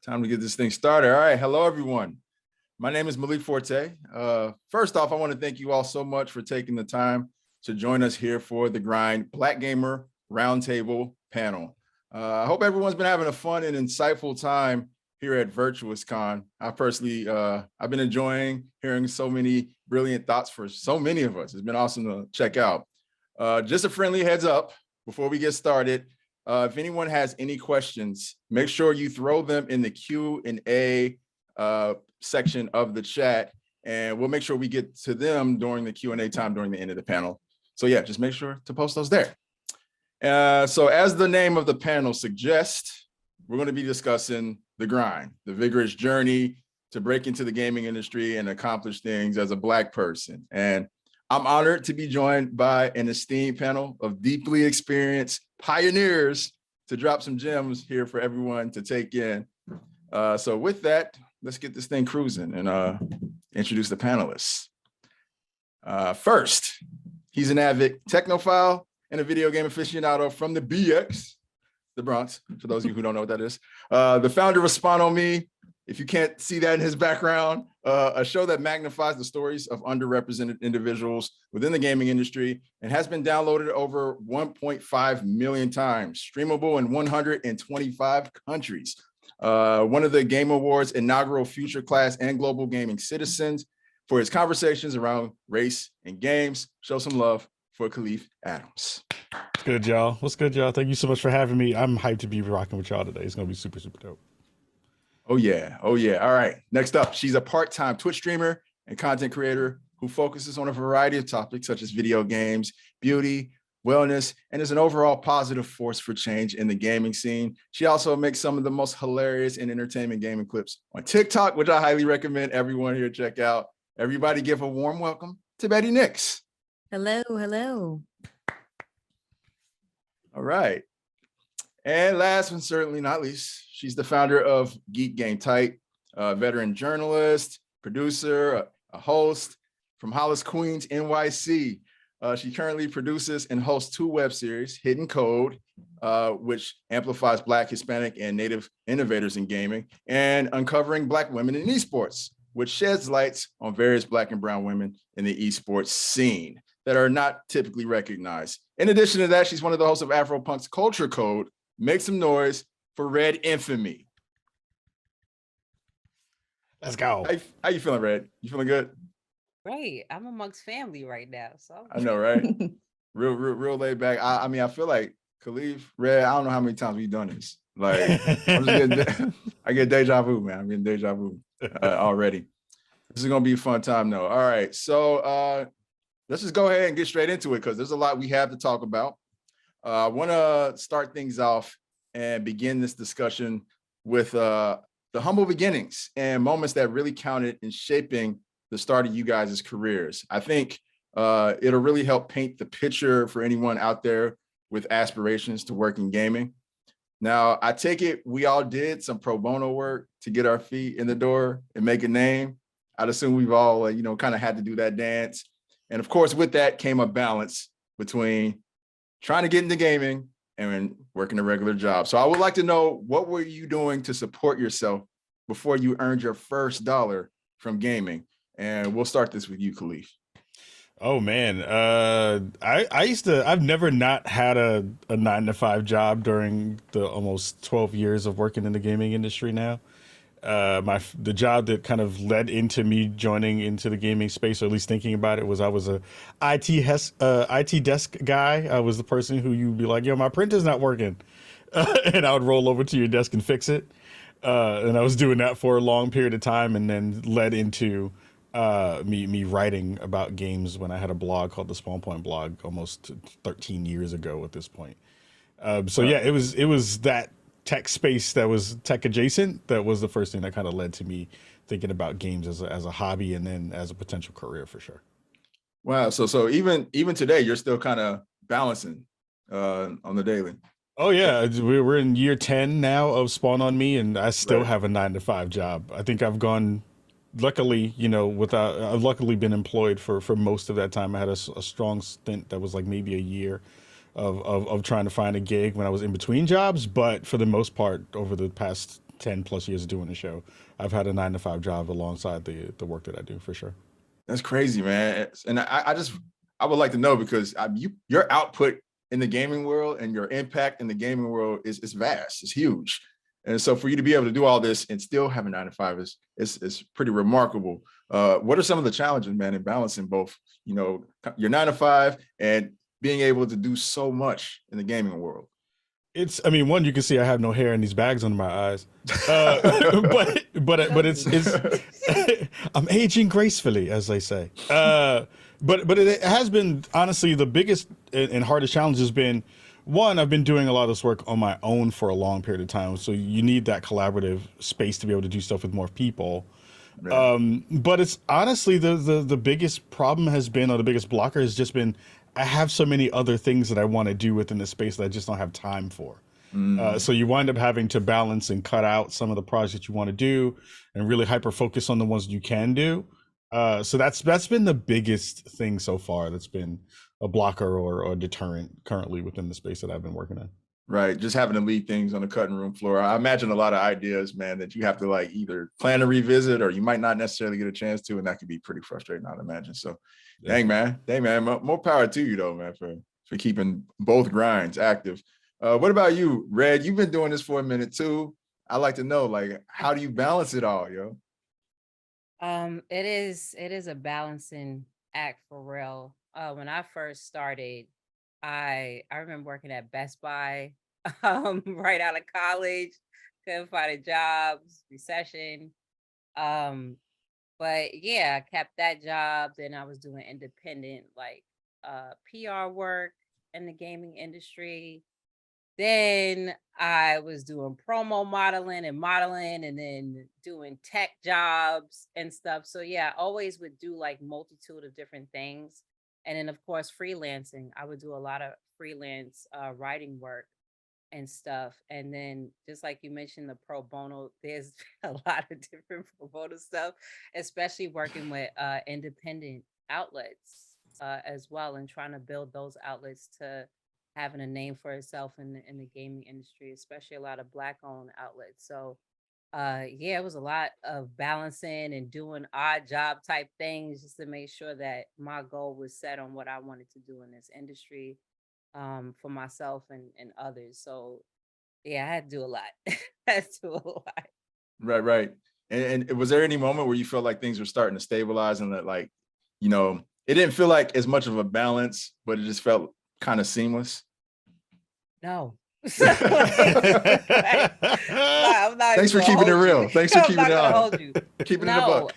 Time to get this thing started. All right. Hello, everyone. My name is Malik Forte. First off, I want to thank you all so much for taking the time to join us here for the Grind Black Gamer Roundtable panel. I hope everyone's been having a fun and insightful time here at VirtuousCon. I personally, I've been enjoying hearing so many brilliant thoughts for so many of us. It's been awesome to check out. Just a friendly heads up before we get started. If anyone has any questions, make sure you throw them in the Q&A section of the chat, and we'll make sure we get to them during the Q&A time during the end of the panel. So yeah, just make sure to post those there. So as the name of the panel suggests, we're going to be discussing the grind, the vigorous journey to break into the gaming industry and accomplish things as a Black person. And I'm honored to be joined by an esteemed panel of deeply experienced pioneers to drop some gems here for everyone to take in. So with that, let's get this thing cruising and introduce the panelists. First, he's an avid technophile and a video game aficionado from the BX, the Bronx, for those of you who don't know what that is. The founder of Spawn on Me, if you can't see that in his background, a show that magnifies the stories of underrepresented individuals within the gaming industry and has been downloaded over 1.5 million times, streamable in 125 countries. One of the Game Awards' inaugural Future Class and Global Gaming Citizens for his conversations around race and games. Show some love for Kahlief Adams. What's good, y'all? What's good, y'all? Thank you so much for having me. I'm hyped to be rocking with y'all today. It's going to be super, super dope. Oh, yeah. Oh, yeah. All right. Next up, she's a part-time Twitch streamer and content creator who focuses on a variety of topics such as video games, beauty, wellness, and is an overall positive force for change in the gaming scene. She also makes some of the most hilarious and entertainment gaming clips on TikTok, which I highly recommend everyone here check out. Everybody give a warm welcome to Betty Nix. Hello, hello. All right. And last but certainly not least, she's the founder of Geek Game Tight, a veteran journalist, producer, a host from Hollis, Queens, NYC. She currently produces and hosts 2 web series, Hidden Code, which amplifies Black, Hispanic, and Native innovators in gaming, and Uncovering Black Women in eSports, which sheds lights on various Black and brown women in the eSports scene that are not typically recognized. In addition to that, she's one of the hosts of Afropunk's Culture Code. Make some noise for Red Infamy. Let's go. How you feeling, Red? You feeling good? Great. I'm amongst family right now. So I know, right? real laid back. I mean, I feel like Kahlief, Red, I don't know how many times we've done this. Like, I get deja vu, man. I'm getting deja vu already. This is going to be a fun time, though. All right. So let's just go ahead and get straight into it because there's a lot we have to talk about. I want to start things off and begin this discussion with the humble beginnings and moments that really counted in shaping the start of you guys' careers. I think it'll really help paint the picture for anyone out there with aspirations to work in gaming. Now, I take it we all did some pro bono work to get our feet in the door and make a name. I'd assume we've all, kind of had to do that dance. And of course, with that came a balance between trying to get into gaming and working a regular job. So I would like to know, what were you doing to support yourself before you earned your first dollar from gaming? And we'll start this with you, Kahlief. Oh man, I've never not had a 9-to-5 job during the almost 12 years of working in the gaming industry now. The job that kind of led into me joining into the gaming space, or at least thinking about it, was I was a IT desk guy. I was the person who you'd be like, yo, my printer's not working. And I would roll over to your desk and fix it. And I was doing that for a long period of time, and then led into me writing about games when I had a blog called the Spawn Point blog almost 13 years ago at this point. So yeah, it was that tech space that was tech adjacent that was the first thing that kind of led to me thinking about games as a hobby and then as a potential career for sure. Wow. So even today, you're still kind of balancing on the daily. Oh yeah, we're in year 10 now of Spawn on Me, and I still have a 9-to-5 job. I think I've gone, luckily, I've luckily been employed for most of that time. I had a strong stint that was like maybe a year of trying to find a gig when I was in between jobs, but for the most part, over the past 10 plus years of doing the show, I've had a 9 to 5 job alongside the work that I do for sure. That's crazy, man. And I would like to know, because your output in the gaming world and your impact in the gaming world is vast. It's huge. And so for you to be able to do all this and still have a 9 to 5 is pretty remarkable. What are some of the challenges, man, in balancing both, your 9 to 5 and being able to do so much in the gaming world? I mean, one, you can see I have no hair and these bags under my eyes, but it's I'm aging gracefully, as they say. But it has been, honestly, the biggest and hardest challenge has been, one, I've been doing a lot of this work on my own for a long period of time, so you need that collaborative space to be able to do stuff with more people. Right. But it's honestly the biggest problem has been, or the biggest blocker has just been, I have so many other things that I want to do within the space that I just don't have time for. So you wind up having to balance and cut out some of the projects you want to do and really hyper focus on the ones you can do. So that's been the biggest thing so far. That's been a blocker or a deterrent currently within the space that I've been working in. Right. Just having to leave things on the cutting room floor. I imagine a lot of ideas, man, that you have to like either plan to revisit or you might not necessarily get a chance to. And that could be pretty frustrating, I'd imagine. So dang, man. More power to you though, man, for keeping both grinds active. What about you, Red? You've been doing this for a minute too. I'd like to know, like, how do you balance it all, yo? It is a balancing act for real. When I first started, I remember working at Best Buy, right out of college, couldn't find a job, recession. But yeah, I kept that job. Then I was doing independent, like PR work in the gaming industry. Then I was doing promo modeling and then doing tech jobs and stuff. So yeah, I always would do like multitude of different things. And then of course, freelancing. I would do a lot of freelance writing work and stuff. And then just like you mentioned, the pro bono, there's a lot of different pro bono stuff, especially working with independent outlets as well, and trying to build those outlets to having a name for itself in the gaming industry, especially a lot of Black owned outlets. So yeah, it was a lot of balancing and doing odd job type things just to make sure that my goal was set on what I wanted to do in this industry for myself and others. So yeah, I had to do a lot. I had to do a lot. Right. And was there any moment where you felt like things were starting to stabilize and that, like, it didn't feel like as much of a balance, but it just felt kind of seamless? No. Thanks for keeping it real. Thanks for keeping it honest. Keeping it a buck.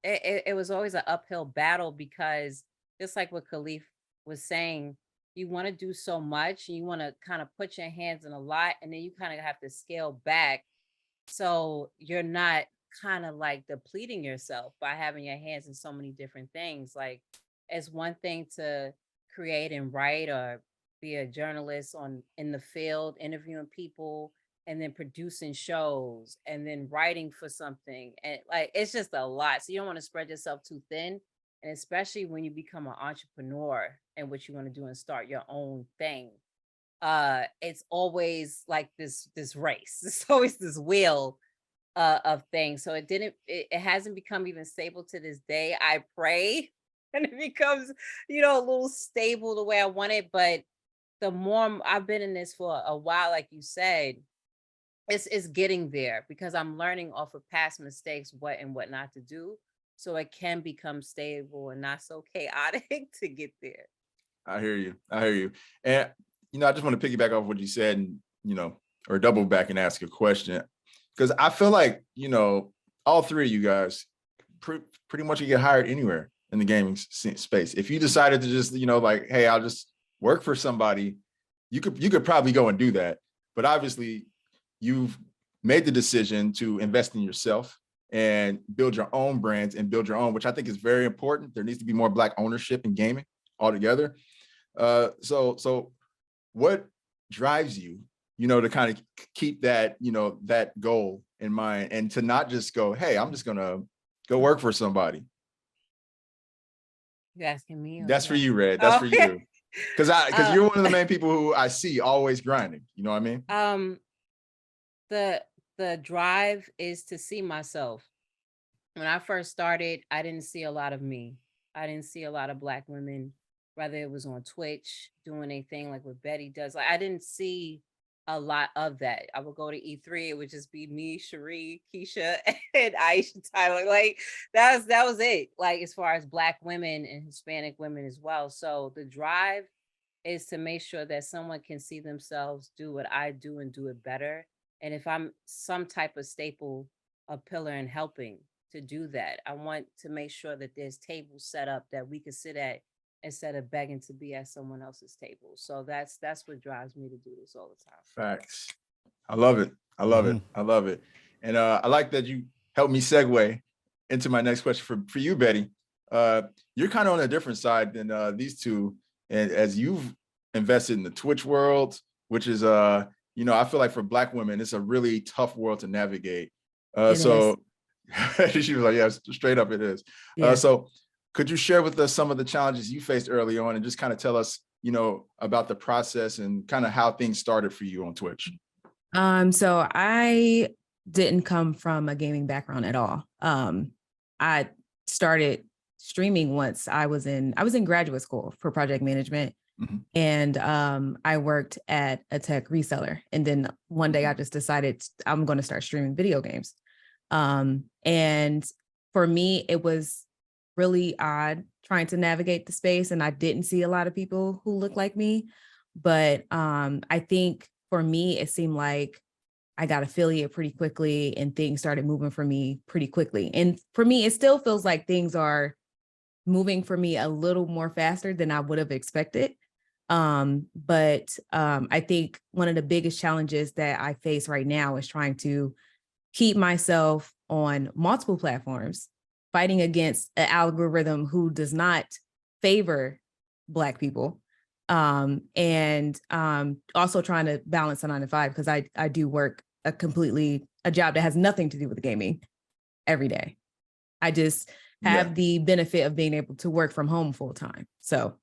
It was always an uphill battle because just like what Kahlief was saying, you want to do so much and you want to kind of put your hands in a lot, and then you kind of have to scale back so you're not kind of like depleting yourself by having your hands in so many different things. Like, it's one thing to create and write or be a journalist in the field, interviewing people, and then producing shows, and then writing for something, and like it's just a lot. So you don't want to spread yourself too thin, and especially when you become an entrepreneur and what you want to do and start your own thing. It's always like this race. It's always this wheel of things. So it hasn't become even stable to this day. I pray and it becomes, a little stable the way I want it, but the more I've been in this for a while, like you said, it's getting there because I'm learning off of past mistakes, what and what not to do. So it can become stable and not so chaotic to get there. I hear you. And, I just want to piggyback off what you said and, or double back and ask a question. Because I feel like, all three of you guys pretty much get hired anywhere in the gaming space. If you decided to just, like, hey, I'll just work for somebody, you could probably go and do that. But obviously you've made the decision to invest in yourself and build your own brands and build your own, which I think is very important. There needs to be more Black ownership in gaming altogether. So what drives you, to kind of keep that, that goal in mind and to not just go, hey, I'm just going to go work for somebody? You asking me? That's for you, Red. That's for you. Because you're one of the main people who I see always grinding. You know what I mean? the drive is to see myself. When I first started, I didn't see a lot of me. I didn't see a lot of Black women, whether it was on Twitch doing a thing like what Betty does. Like I didn't see a lot of that. I would go to E3, it would just be me, Cherie, Keisha, and Aisha Tyler. Like that was it. Like as far as Black women and Hispanic women as well. So the drive is to make sure that someone can see themselves do what I do and do it better. And if I'm some type of staple, a pillar in helping to do that, I want to make sure that there's tables set up that we can sit at instead of begging to be at someone else's table. So that's what drives me to do this all the time. Facts. I love it. I love it. I love it. And I like that you helped me segue into my next question for you, Betty. You're kind of on a different side than these two. And as you've invested in the Twitch world, which is, you know, I feel like for Black women, it's a really tough world to navigate. So she was like, yeah, straight up it is. Yeah. So could you share with us some of the challenges you faced early on and just kind of tell us, you know, about the process and kind of how things started for you on Twitch? So I didn't come from a gaming background at all. I started streaming once I was in graduate school for project management. And I worked at a tech reseller. And then one day I just decided I'm going to start streaming video games. And for me, it was really odd trying to navigate the space. And I didn't see a lot of people who look like me. But I think for me, it seemed like I got affiliate pretty quickly and things started moving for me pretty quickly. And for me, it still feels like things are moving for me a little more faster than I would have expected. But I think one of the biggest challenges that I face right now is trying to keep myself on multiple platforms, fighting against an algorithm who does not favor Black people. And also trying to balance a 9 to 5 because I do work a job that has nothing to do with gaming every day. I just have the benefit of being able to work from home full time. So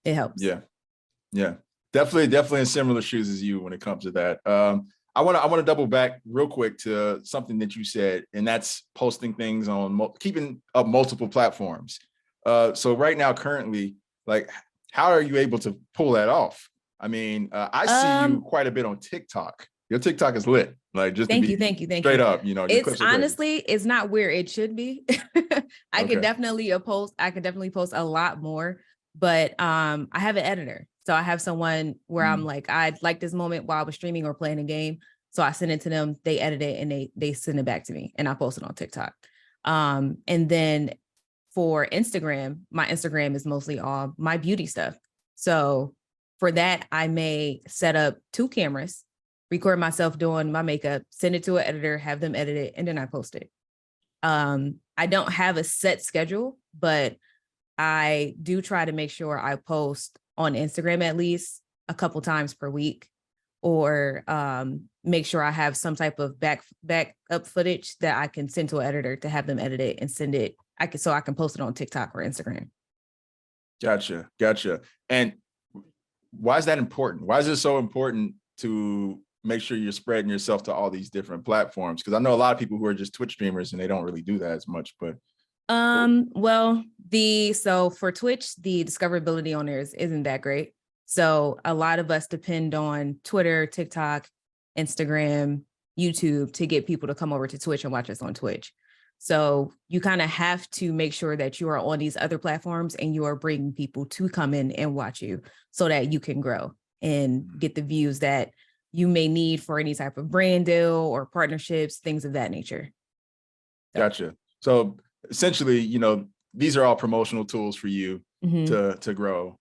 it helps. Yeah. Definitely in similar shoes as you when it comes to that. I want to double back real quick to something that you said, and that's posting things on keeping up multiple platforms. So right now, currently, like, how are you able to pull that off? I mean, I see you quite a bit on TikTok. Your TikTok is lit. Like, just thank you. Straight up, you know, it's honestly, it's not where it should be. I could definitely post. I could definitely post a lot more, but I have an editor. So I have someone where I'm like, I'd like this moment while I was streaming or playing a game. So I send it to them, they edit it, and they send it back to me, and I post it on TikTok. And then for Instagram, my Instagram is mostly all my beauty stuff. So for that, I may set up 2 cameras, record myself doing my makeup, send it to an editor, have them edit it, and then I post it. I don't have a set schedule, but I do try to make sure I post on Instagram at least a couple times per week, or make sure I have some type of backup footage that I can send to an editor to have them edit it and send it. So I can post it on TikTok or Instagram. Gotcha. And why is that important? Why is it so important to make sure you're spreading yourself to all these different platforms? Because I know a lot of people who are just Twitch streamers and they don't really do that as much, but well, so for Twitch, the discoverability on there isn't that great. So a lot of us depend on Twitter, TikTok, Instagram, YouTube to get people to come over to Twitch and watch us on Twitch. So you kind of have to make sure that you are on these other platforms and you are bringing people to come in and watch you so that you can grow and get the views that you may need for any type of brand deal or partnerships, things of that nature. Gotcha. So essentially, you know, these are all promotional tools for you to grow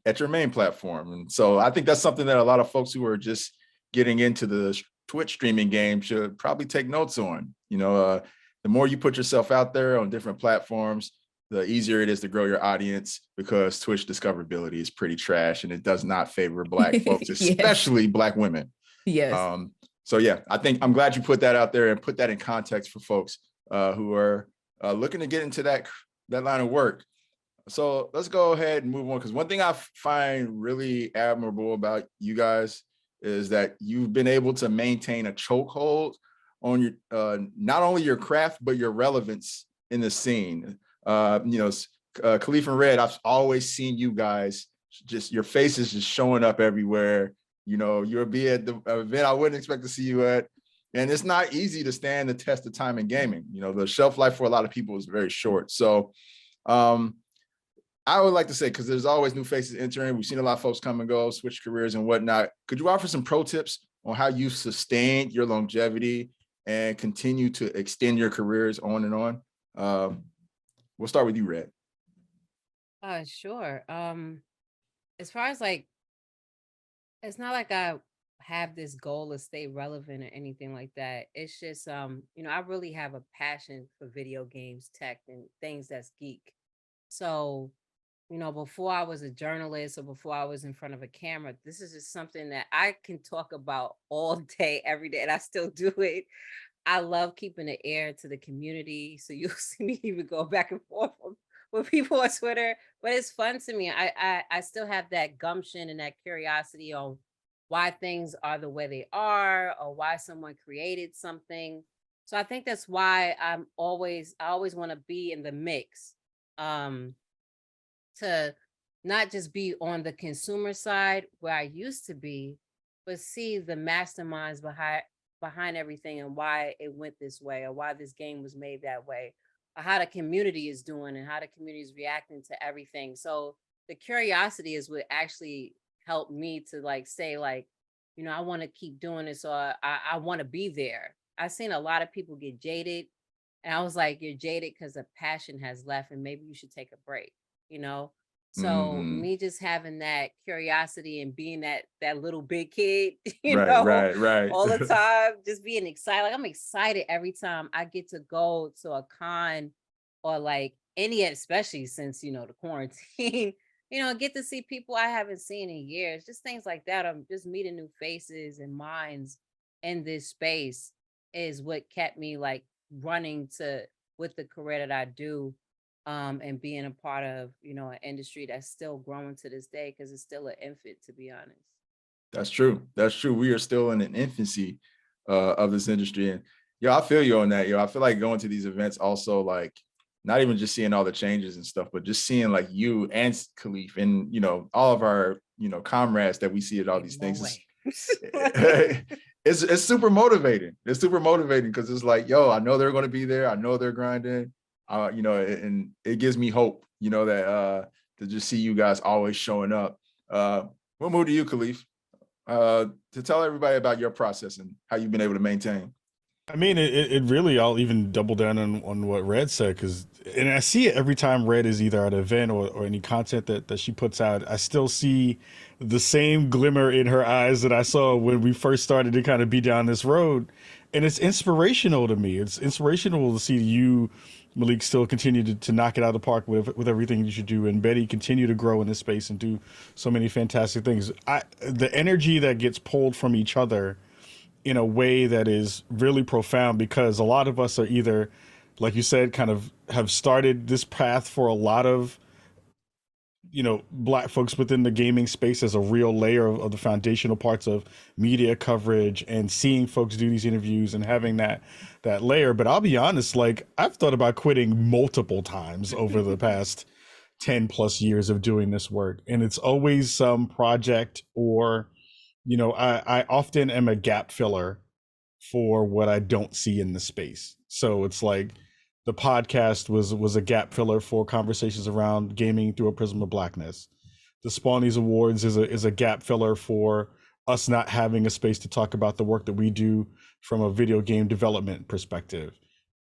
at your main platform. And so I think that's something that a lot of folks who are just getting into the Twitch streaming game should probably take notes on. You know, the more you put yourself out there on different platforms, the easier it is to grow your audience, because Twitch discoverability is pretty trash and it does not favor Black folks, especially Black women. Yes. So yeah, I think I'm glad you put that out there and put that in context for folks who are looking to get into that line of work. So let's go ahead and move on, because one thing I find really admirable about you guys is that you've been able to maintain a chokehold on your not only your craft but your relevance in the scene. Kahlief and Red, I've always seen you guys just your faces just showing up everywhere. You'll be at the event I wouldn't expect to see you at. And it's not easy to stand the test of time in gaming. The shelf life for a lot of people is very short. So I would like to say, because there's always new faces entering, we've seen a lot of folks come and go, switch careers and whatnot. Could you offer some pro tips on how you've sustained your longevity and continue to extend your careers on and on? We'll start with you, Red. Sure. As far as like, it's not like I have this goal to stay relevant or anything like that. It's just, I really have a passion for video games, tech, and things that's geek. So, before I was a journalist or before I was in front of a camera, this is just something that I can talk about all day, every day, and I still do it. I love keeping the air to the community. So you'll see me even go back and forth with people on Twitter, but it's fun to me. I still have that gumption and that curiosity on why things are the way they are or why someone created something. So I think that's why I always want to be in the mix, to not just be on the consumer side where I used to be, but see the masterminds behind everything and why it went this way or why this game was made that way, or how the community is doing and how the community is reacting to everything. So the curiosity is what actually helped me to say, I want to keep doing this, or I want to be there. I've seen a lot of people get jaded, and I was like, you're jaded because the passion has left and maybe you should take a break, So me just having that curiosity and being that little big kid, right. all the time, just being excited. Like I'm excited every time I get to go to a con or any, especially since, the quarantine, get to see people I haven't seen in years, just things like that. I'm just meeting new faces and minds in this space is what kept me running with the career that I do. And being a part of, an industry that's still growing to this day because it's still an infant, to be honest. That's true. We are still in an infancy of this industry. And I feel you on that. I feel like going to these events also, not even just seeing all the changes and stuff, but just seeing you and Kahlief and, all of our, comrades that we see at all these things. It's super motivating. It's super motivating because it's I know they're going to be there. I know they're grinding. And it gives me hope, that to just see you guys always showing up. We'll move to you, Kahlief, to tell everybody about your process and how you've been able to maintain. I mean, it really, I'll even double down on what Red said, and I see it every time Red is either at an event or any content that she puts out. I still see the same glimmer in her eyes that I saw when we first started to kind of be down this road. And it's inspirational to me. It's inspirational to see you, Malik, still continue to knock it out of the park with everything that you do, and Betty continue to grow in this space and do so many fantastic things. The energy that gets pulled from each other in a way that is really profound, because a lot of us are either, like you said, kind of have started this path for a lot of, Black folks within the gaming space as a real layer of the foundational parts of media coverage and seeing folks do these interviews and having that layer. But I'll be honest, I've thought about quitting multiple times over the past 10 plus years of doing this work. And it's always some project or, I often am a gap filler for what I don't see in the space. So it's the podcast was a gap filler for conversations around gaming through a prism of Blackness. The Spawnies Awards is a gap filler for us not having a space to talk about the work that we do from a video game development perspective.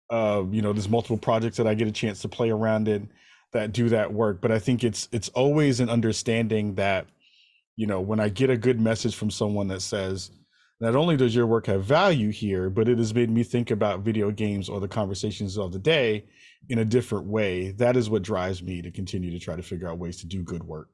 There's multiple projects that I get a chance to play around in that do that work. But I think it's always an understanding that, when I get a good message from someone that says, not only does your work have value here, but it has made me think about video games or the conversations of the day in a different way. That is what drives me to continue to try to figure out ways to do good work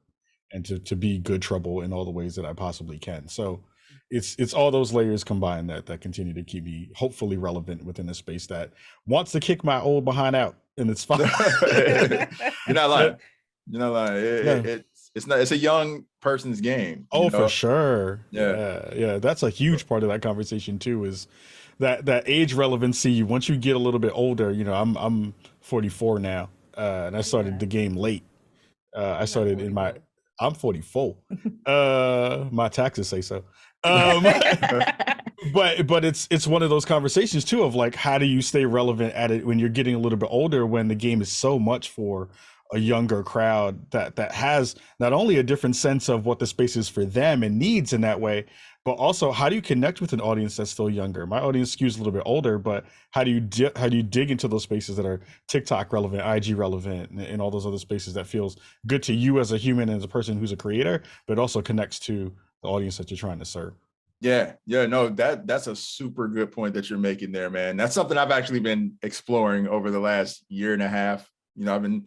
and to be good trouble in all the ways that I possibly can. So it's all those layers combined that continue to keep me hopefully relevant within a space that wants to kick my old behind out, and it's fine. You're not lying. You're not lying. it's a young person's game. Oh, for sure. Yeah. Yeah. That's a huge part of that conversation too, is that age relevancy. Once you get a little bit older, I'm 44 now, and I started the game late. I started in my, I'm 44. My taxes say so. But it's one of those conversations too of like, how do you stay relevant at it when you're getting a little bit older, when the game is so much for a younger crowd that has not only a different sense of what the space is for them and needs in that way, but also how do you connect with an audience that's still younger? My audience skews a little bit older, but how do you dig into those spaces that are TikTok relevant, IG relevant, and all those other spaces that feels good to you as a human and as a person who's a creator, but also connects to the audience that you're trying to serve? Yeah, no, that's a super good point that you're making there, man. That's something I've actually been exploring over the last year and a half. I've been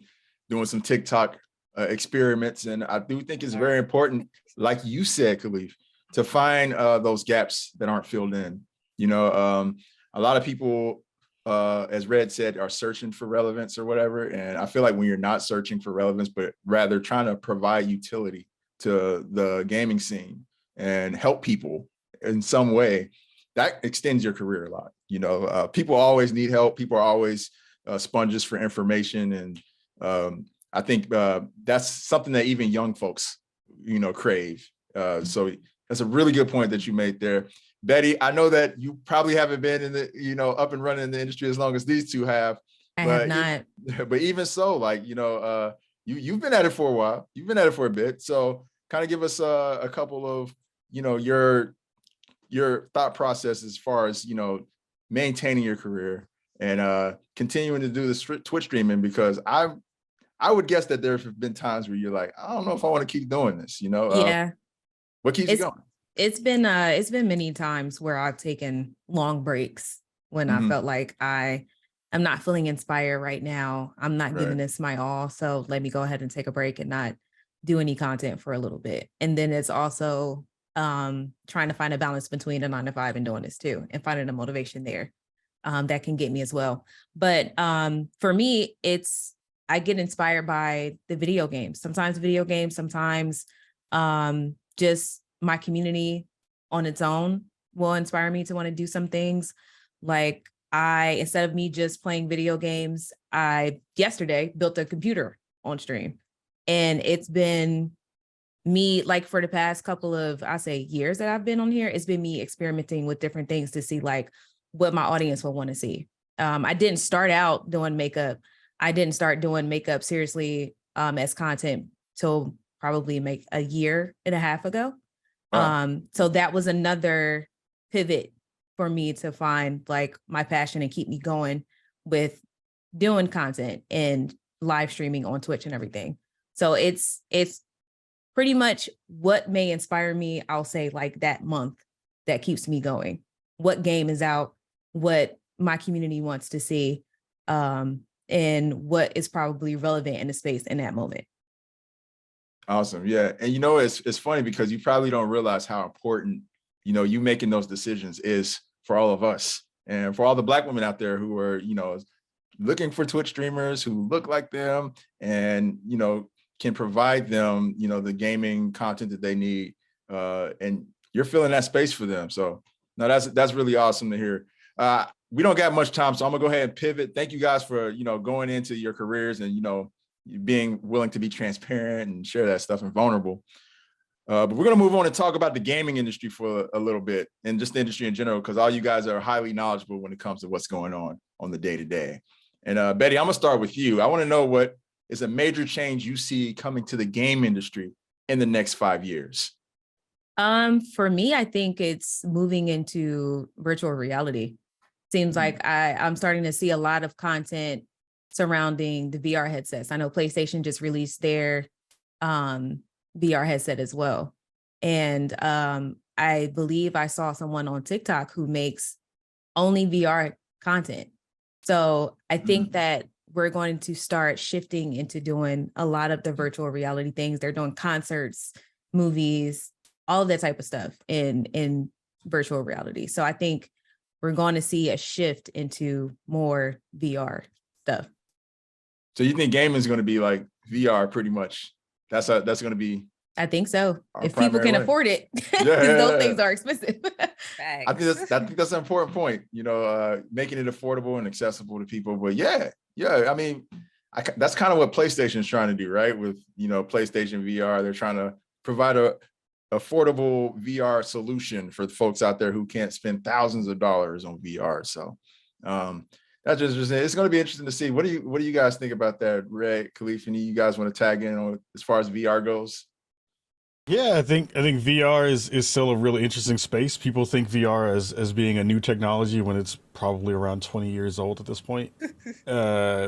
doing some TikTok experiments, and I do think it's very important, like you said, Kahlief, to find those gaps that aren't filled in. A lot of people, as Red said, are searching for relevance or whatever, and I feel like when you're not searching for relevance, but rather trying to provide utility to the gaming scene and help people in some way, that extends your career a lot. People always need help. People are always sponges for information, and I think that's something that even young folks, crave. So that's a really good point that you made there. Betty, I know that you probably haven't been in the, up and running in the industry as long as these two have. I have not. But even so, like, you've been at it for a while. You've been at it for a bit. So kind of give us a couple of, your thought process as far as, maintaining your career and continuing to do this Twitch streaming, because I would guess that there have been times where you're like, I don't know if I want to keep doing this, Yeah. What keeps you going? It's been many times where I've taken long breaks when I felt like I'm not feeling inspired right now. I'm not giving this my all. So let me go ahead and take a break and not do any content for a little bit. And then it's also trying to find a balance between a 9-to-5 and doing this too, and finding a motivation there that can get me as well. But for me, I get inspired by the video games, sometimes just my community on its own will inspire me to want to do some things. Like instead of me just playing video games, I yesterday built a computer on stream, and it's been me, like, for the past couple of, I say, years that I've been on here, it's been me experimenting with different things to see like what my audience will want to see. I didn't start out doing makeup. I didn't start doing makeup seriously as content till probably make a year and a half ago. Wow. So that was another pivot for me to find like my passion and keep me going with doing content and live streaming on Twitch and everything. So it's pretty much what may inspire me, I'll say, like that month that keeps me going. What game is out, what my community wants to see, and what is probably relevant in the space in that moment. Awesome. Yeah. And it's funny because you probably don't realize how important, you making those decisions is for all of us and for all the Black women out there who are, looking for Twitch streamers who look like them and, can provide them, the gaming content that they need. And you're filling that space for them. So no, that's really awesome to hear. We don't got much time, so I'm gonna go ahead and pivot. Thank you guys for, going into your careers and, being willing to be transparent and share that stuff and vulnerable. But we're going to move on and talk about the gaming industry for a little bit and just the industry in general, because all you guys are highly knowledgeable when it comes to what's going on the day-to-day. And Betty, I'm going to start with you. I want to know what is a major change you see coming to the game industry in the next 5 years. For me, I think it's moving into virtual reality. Seems like I'm starting to see a lot of content surrounding the VR headsets. I know PlayStation just released their VR headset as well. And I believe I saw someone on TikTok who makes only VR content. So I think that we're going to start shifting into doing a lot of the virtual reality things. They're doing concerts, movies, all of that type of stuff in virtual reality. So I think we're going to see a shift into more VR stuff. So you think gaming is going to be like VR pretty much that's going to be. I think so. Our If people primary can way. afford it, because Yeah. those things are expensive. I think that's an important point, making it affordable and accessible to people. But yeah, I mean, that's kind of what PlayStation is trying to do, right? With, PlayStation VR, they're trying to provide a affordable VR solution for the folks out there who can't spend thousands of dollars on VR. So that's just it's going to be interesting to see. What do you guys think about that, Red, Kahlief? Any of you guys want to tag in on as far as VR goes? Yeah, I think VR is still a really interesting space. People think VR as being a new technology when it's probably around 20 years old at this point,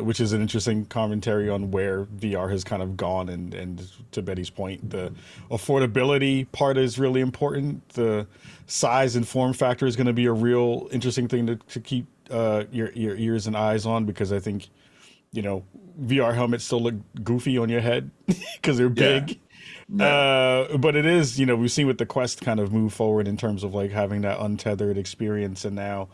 which is an interesting commentary on where VR has kind of gone. And to Betty's point, the affordability part is really important. The size and form factor is going to be a real interesting thing to keep your ears and eyes on, because I think, VR helmets still look goofy on your head because they're big. Yeah. But it is, we've seen with the Quest kind of move forward in terms of like having that untethered experience, and now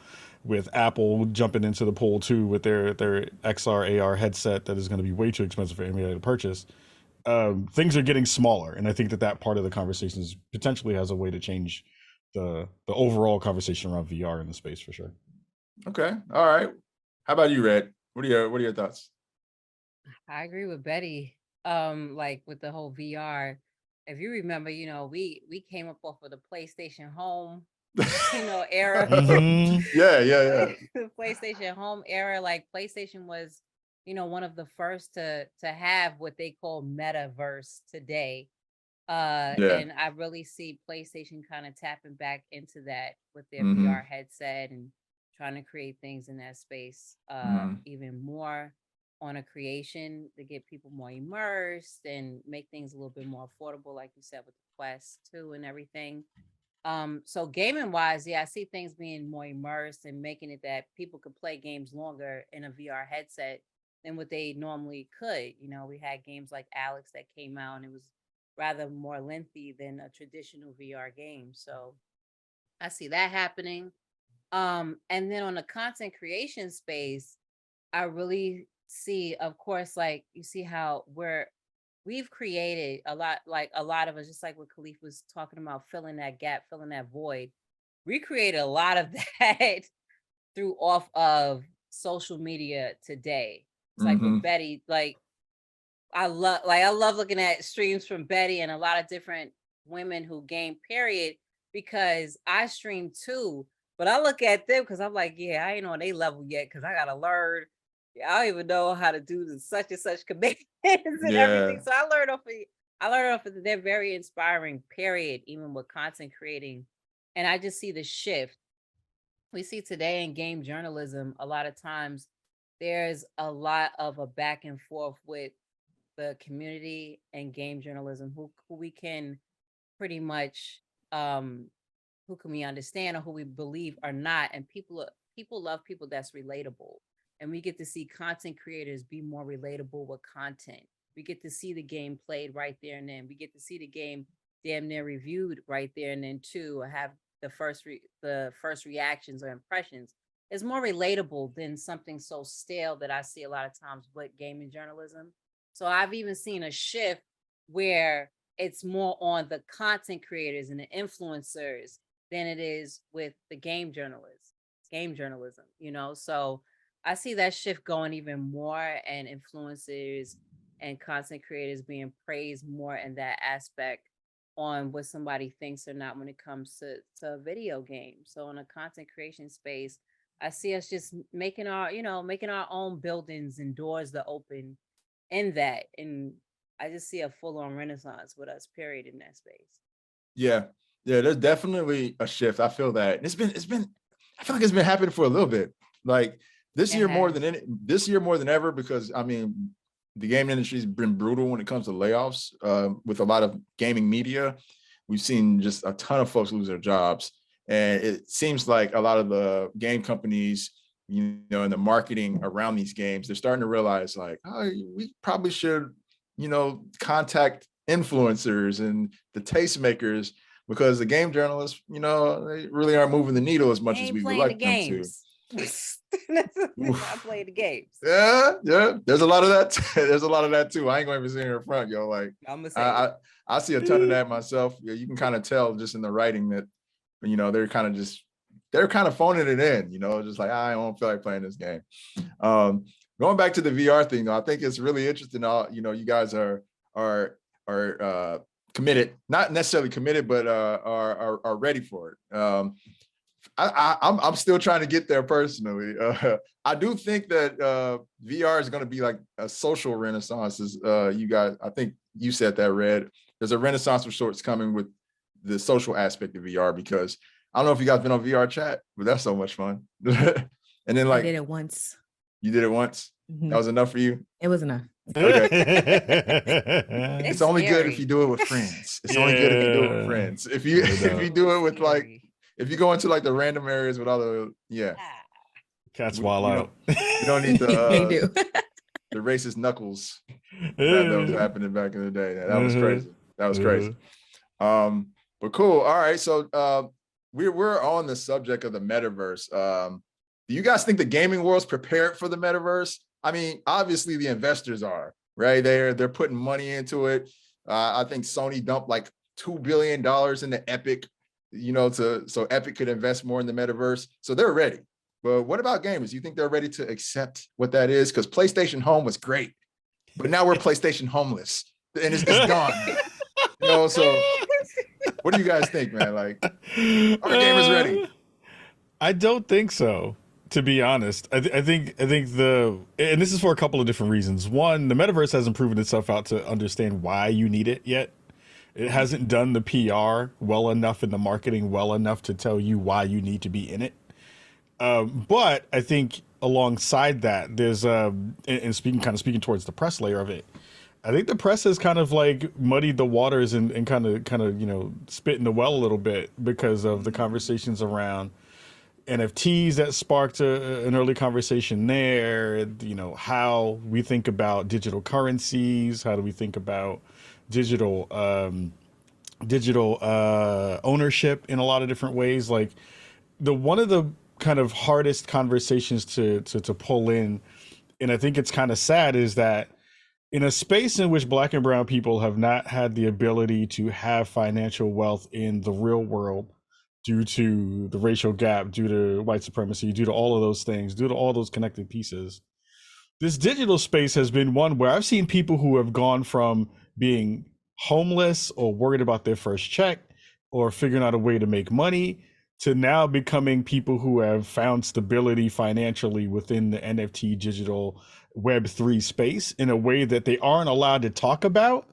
with Apple jumping into the pool too with their XR AR headset that is going to be way too expensive for anybody to purchase. Things are getting smaller, and I think that part of the conversation is potentially has a way to change the overall conversation around VR in the space for sure. Okay, all right. How about you, Red? What are your thoughts? I agree with Betty. Like with the whole VR. If you remember, we came up off of the PlayStation Home, era. Mhm. Yeah. The PlayStation Home era. Like PlayStation was, one of the first to have what they call metaverse today. And I really see PlayStation kind of tapping back into that with their VR headset and trying to create things in that space even more on a creation to get people more immersed and make things a little bit more affordable, like you said, with the Quest 2 and everything. So gaming wise, I see things being more immersed and making it that people could play games longer in a VR headset than what they normally could. We had games like Alex that came out and it was rather more lengthy than a traditional VR game. So I see that happening. And then on the content creation space, I really see, of course, like you see how we've created a lot, like a lot of us, just like what Kahlief was talking about, filling that gap, filling that void. We created a lot of that through off of social media today. It's like with Betty, like I love looking at streams from Betty and a lot of different women who game, period, because I stream too. But I look at them because I'm like, yeah, I ain't on their level yet because I gotta learn. I don't even know how to do the such and such commands and everything. So I learned off of they're very inspiring, period, even with content creating. And I just see the shift. We see today in game journalism, a lot of times there's a lot of a back and forth with the community and game journalism who we can pretty much who can we understand or who we believe are not. And people love people that's relatable. And we get to see content creators be more relatable with content. We get to see the game played right there and then. We get to see the game damn near reviewed right there and then too. Or have the first reactions or impressions. It's more relatable than something so stale that I see a lot of times with gaming journalism. So I've even seen a shift where it's more on the content creators and the influencers than it is with the game journalism, So I see that shift going even more, and influencers and content creators being praised more in that aspect on what somebody thinks or not when it comes to a video game. So in a content creation space, I see us just making our own buildings and doors to open in that. And I just see a full-on renaissance with us, period, in that space. Yeah, there's definitely a shift. I feel that. I feel like it's been happening for a little bit. Like this year more than ever, because I mean, the gaming industry has been brutal when it comes to layoffs. With a lot of gaming media, we've seen just a ton of folks lose their jobs. And it seems like a lot of the game companies, and the marketing around these games, they're starting to realize like, oh, we probably should, contact influencers and the tastemakers, because the game journalists, they really aren't moving the needle as much as we would like them to. I play the games. Yeah. There's a lot of that. There's a lot of that too. I ain't going to be sitting here in front, yo. Like I'm gonna say I see a ton of that myself. Yeah, you can kind of tell just in the writing that, they're kind of phoning it in, just like, I don't feel like playing this game. Going back to the VR thing, though, I think it's really interesting. You guys are committed, not necessarily committed, but are ready for it. I'm still trying to get there personally. I do think that VR is going to be like a social renaissance. You guys, I think you said that, Red. There's a renaissance of sorts coming with the social aspect of VR, because I don't know if you guys been on VR chat, but that's so much fun. And then I did it once. You did it once? Mhm. That was enough for you? It was enough. Okay. It's It's only good scary. if you do it with friends. It's only good if you do it with friends. If you do it with like, Scary. if you go into like the random areas with all the, Cats We- wild we out. you don't need They the do. the racist knuckles that was happening back in the day. That was crazy. That was crazy. But cool. All right. So we're on the subject of the metaverse. Do you guys think the gaming world's prepared for the metaverse? I mean, obviously the investors are, right? They're putting money into it. I think Sony dumped like $2 billion into Epic, so Epic could invest more in the metaverse. So they're ready. But what about gamers? You think they're ready to accept what that is? Because PlayStation Home was great, but now we're PlayStation homeless and it's gone. So what do you guys think, man? Like, are gamers ready? I don't think so, to be honest. I think and this is for a couple of different reasons. One, the metaverse hasn't proven itself out to understand why you need it yet. It hasn't done the PR well enough and the marketing well enough to tell you why you need to be in it. But I think alongside that, there's and speaking towards the press layer of it, I think the press has kind of like muddied the waters and kind of spit in the well a little bit because of the conversations around NFTs that sparked an early conversation there. How we think about digital currencies, how do we think about digital ownership in a lot of different ways. Like one of the kind of hardest conversations to pull in, and I think it's kind of sad, is that in a space in which Black and brown people have not had the ability to have financial wealth in the real world due to the racial gap, due to white supremacy, due to all of those things, due to all those connected pieces, this digital space has been one where I've seen people who have gone from being homeless or worried about their first check or figuring out a way to make money to now becoming people who have found stability financially within the NFT digital Web3 space in a way that they aren't allowed to talk about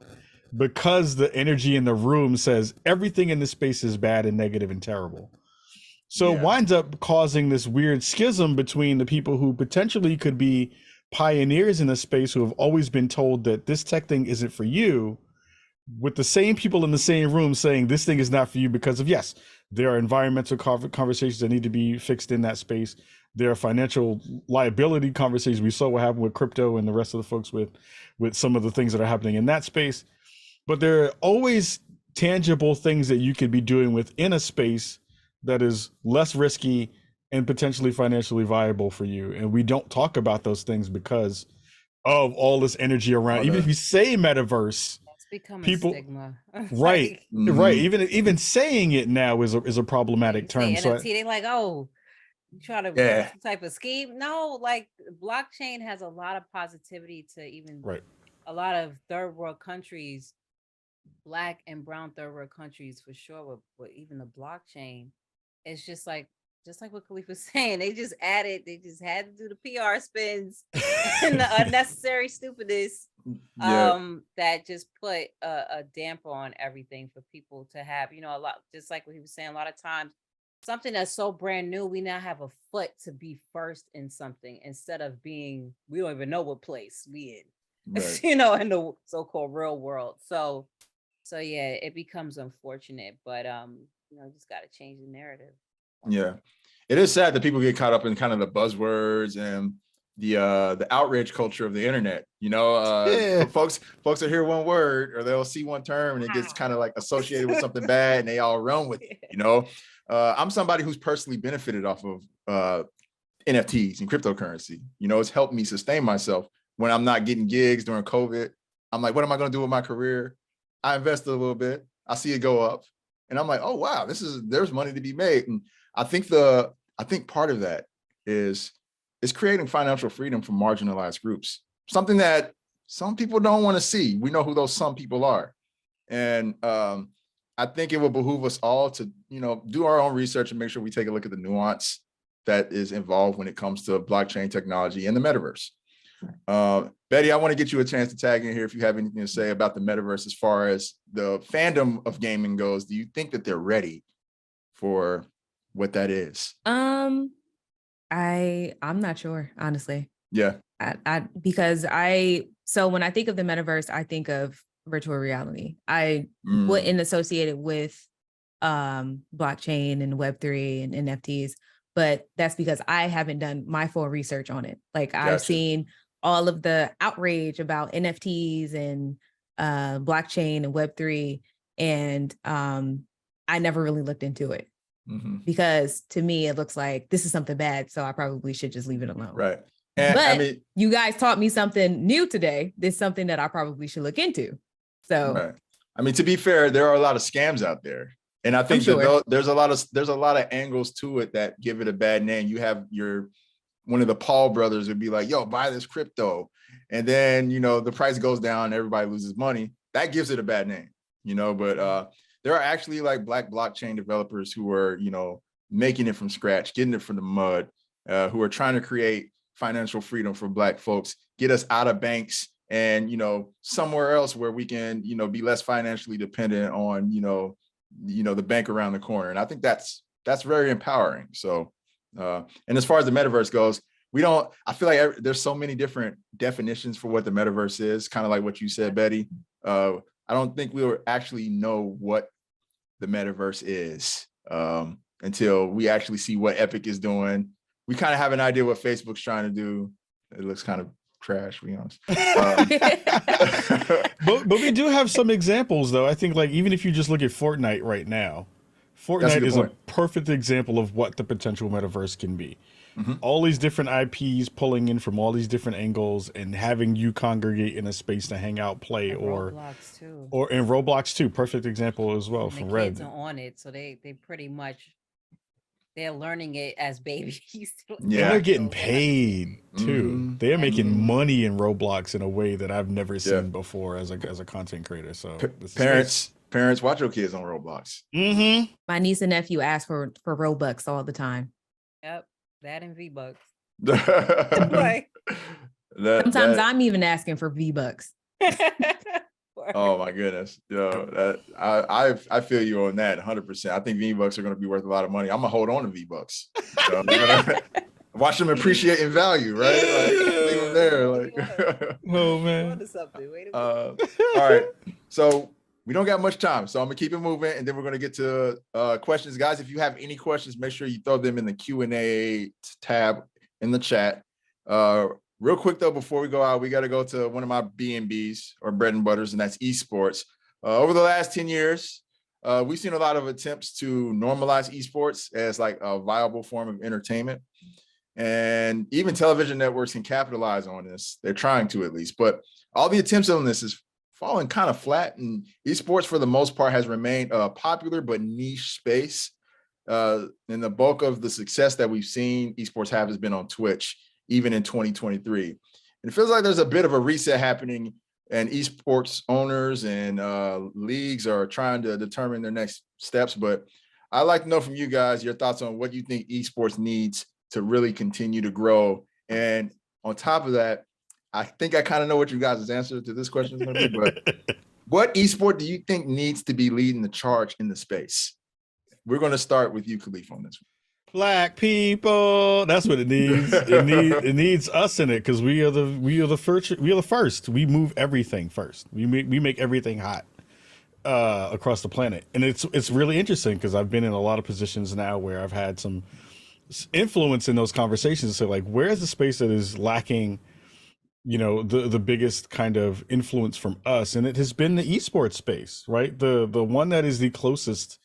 because the energy in the room says everything in this space is bad and negative and terrible. So it winds up causing this weird schism between the people who potentially could be pioneers in the space who have always been told that this tech thing isn't for you, with the same people in the same room saying this thing is not for you because of, yes, there are environmental conversations that need to be fixed in that space. There are financial liability conversations. We saw what happened with crypto and the rest of the folks with some of the things that are happening in that space. But there are always tangible things that you could be doing within a space that is less risky and potentially financially viable for you. And we don't talk about those things because of all this energy around. Even if you say metaverse, It's become people, a stigma. right, right. Even saying it now is a problematic term. So NFT, they like, oh, you try to Yeah. some type of scheme. No, like blockchain has a lot of positivity to even a lot of third world countries, Black and brown third world countries for sure. With even the blockchain, it's just like what Kahlief was saying. They just had to do the PR spins and the unnecessary stupidness. That just put a damper on everything for people to have, a lot, just like what he was saying, a lot of times something that's so brand new, we now have a foot to be first in something instead of being, we don't even know what place we in, Right. in the so-called real world. So yeah, it becomes unfortunate, but just got to change the narrative. Yeah, it is sad that people get caught up in kind of the buzzwords and the outrage culture of the internet. Folks will hear one word or they'll see one term and it gets kind of like associated with something bad and they all run with it. I'm somebody who's personally benefited off of NFTs and cryptocurrency. You know, it's helped me sustain myself when I'm not getting gigs during COVID. I'm like, what am I going to do with my career? I invested a little bit. I see it go up, and I'm like, oh wow, there's money to be made. And I think part of that is creating financial freedom for marginalized groups, something that some people don't want to see. We know who those some people are, and I think it will behoove us all to, you know, do our own research and make sure we take a look at the nuance that is involved when it comes to blockchain technology and the metaverse. Betty, I want to get you a chance to tag in here if you have anything to say about the metaverse as far as the fandom of gaming goes. Do you think that they're ready for what that is? I'm not sure, honestly. Yeah. So when I think of the metaverse, I think of virtual reality. I wouldn't associate it with blockchain and Web3 and NFTs, but that's because I haven't done my full research on it. Like I've seen all of the outrage about NFTs and blockchain and Web3, and I never really looked into it because to me it looks like this is something bad, so I probably should just leave it alone. Right. And, but I mean, you guys taught me something new today. This is something that I probably should look into. So, right. I mean, to be fair, there are a lot of scams out there, and I think that there's a lot of angles to it that give it a bad name. You have one of the Paul brothers would be like, yo, buy this crypto. And then, you know, the price goes down, everybody loses money. That gives it a bad name, you know, but there are actually like Black blockchain developers who are, you know, making it from scratch, getting it from the mud, who are trying to create financial freedom for Black folks, get us out of banks and, you know, somewhere else where we can, you know, be less financially dependent on, you know, the bank around the corner. And I think that's very empowering. So, and as far as the metaverse goes, I feel like there's so many different definitions for what the metaverse is, kind of like what you said, Betty. I don't think we'll actually know what the metaverse is until we actually see what Epic is doing. We kind of have an idea what Facebook's trying to do. It looks kind of trash, to be honest. But we do have some examples, though. I think, like, even if you just look at Fortnite right now, Fortnite is a perfect example of what the potential metaverse can be. All these different IPs pulling in from all these different angles and having you congregate in a space to hang out, play, and or in Roblox too. Perfect example as well from Red. Kids are on it, so they pretty much they're learning it as babies. Yeah, they're getting paid too. They are making money in Roblox in a way that I've never seen before as a content creator. So parents, watch your kids on Roblox. My niece and nephew ask for Robux all the time. Yep, that and V-Bucks. Sometimes I'm even asking for V-Bucks. Oh my goodness. Yo, I feel you on that 100%. I think V-Bucks are going to be worth a lot of money. I'm going to hold on to V-Bucks. Watch them appreciate in value, right? Like, leave them there. Like, oh man. All right. So we don't got much time, so I'm gonna keep it moving, and then we're gonna get to questions, guys. If you have any questions, make sure you throw them in the Q&A tab in the chat. Real quick though, before we go out, we got to go to one of my B&Bs or bread and butters, and that's eSports. Over the last 10 years, we've seen a lot of attempts to normalize eSports as like a viable form of entertainment, and even television networks can capitalize on this. They're trying to, at least, but all the attempts on this is falling kind of flat, and esports for the most part has remained a popular but niche space. And the bulk of the success that we've seen esports have has been on Twitch, even in 2023. And it feels like there's a bit of a reset happening, and esports owners and leagues are trying to determine their next steps. But I'd like to know from you guys your thoughts on what you think esports needs to really continue to grow. And on top of that, I think I kind of know what you guys' answer to this question is going to be, but what esport do you think needs to be leading the charge in the space? We're going to start with you, Kahlief, on this one. Black people. That's what it needs. It needs us in it, because we are the first. We move everything first. We make everything hot across the planet, and it's really interesting because I've been in a lot of positions now where I've had some influence in those conversations. So, like, where's the space that is lacking? You know, the biggest kind of influence from us, and it has been the esports space, right? The one that is the closest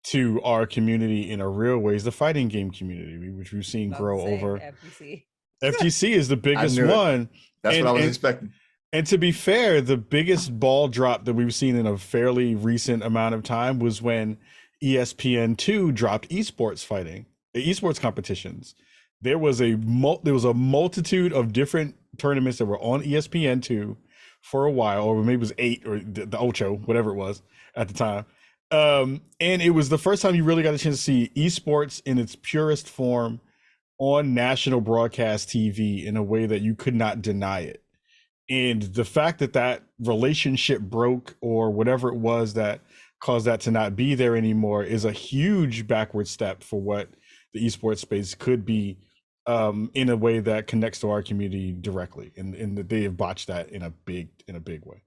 to our community in a real way is the fighting game community, which we've seen grow over. FTC. FTC is the biggest knew it. one. That's what I was expecting. And to be fair, the biggest ball drop that we've seen in a fairly recent amount of time was when ESPN2 dropped esports competitions. There was a multitude of different tournaments that were on ESPN2 for a while, or maybe it was 8 or the Ocho, whatever it was at the time. And it was the first time you really got a chance to see esports in its purest form on national broadcast TV in a way that you could not deny it. And the fact that that relationship broke or whatever it was that caused that to not be there anymore is a huge backward step for what the esports space could be, in a way that connects to our community directly. And they have botched that in a big way.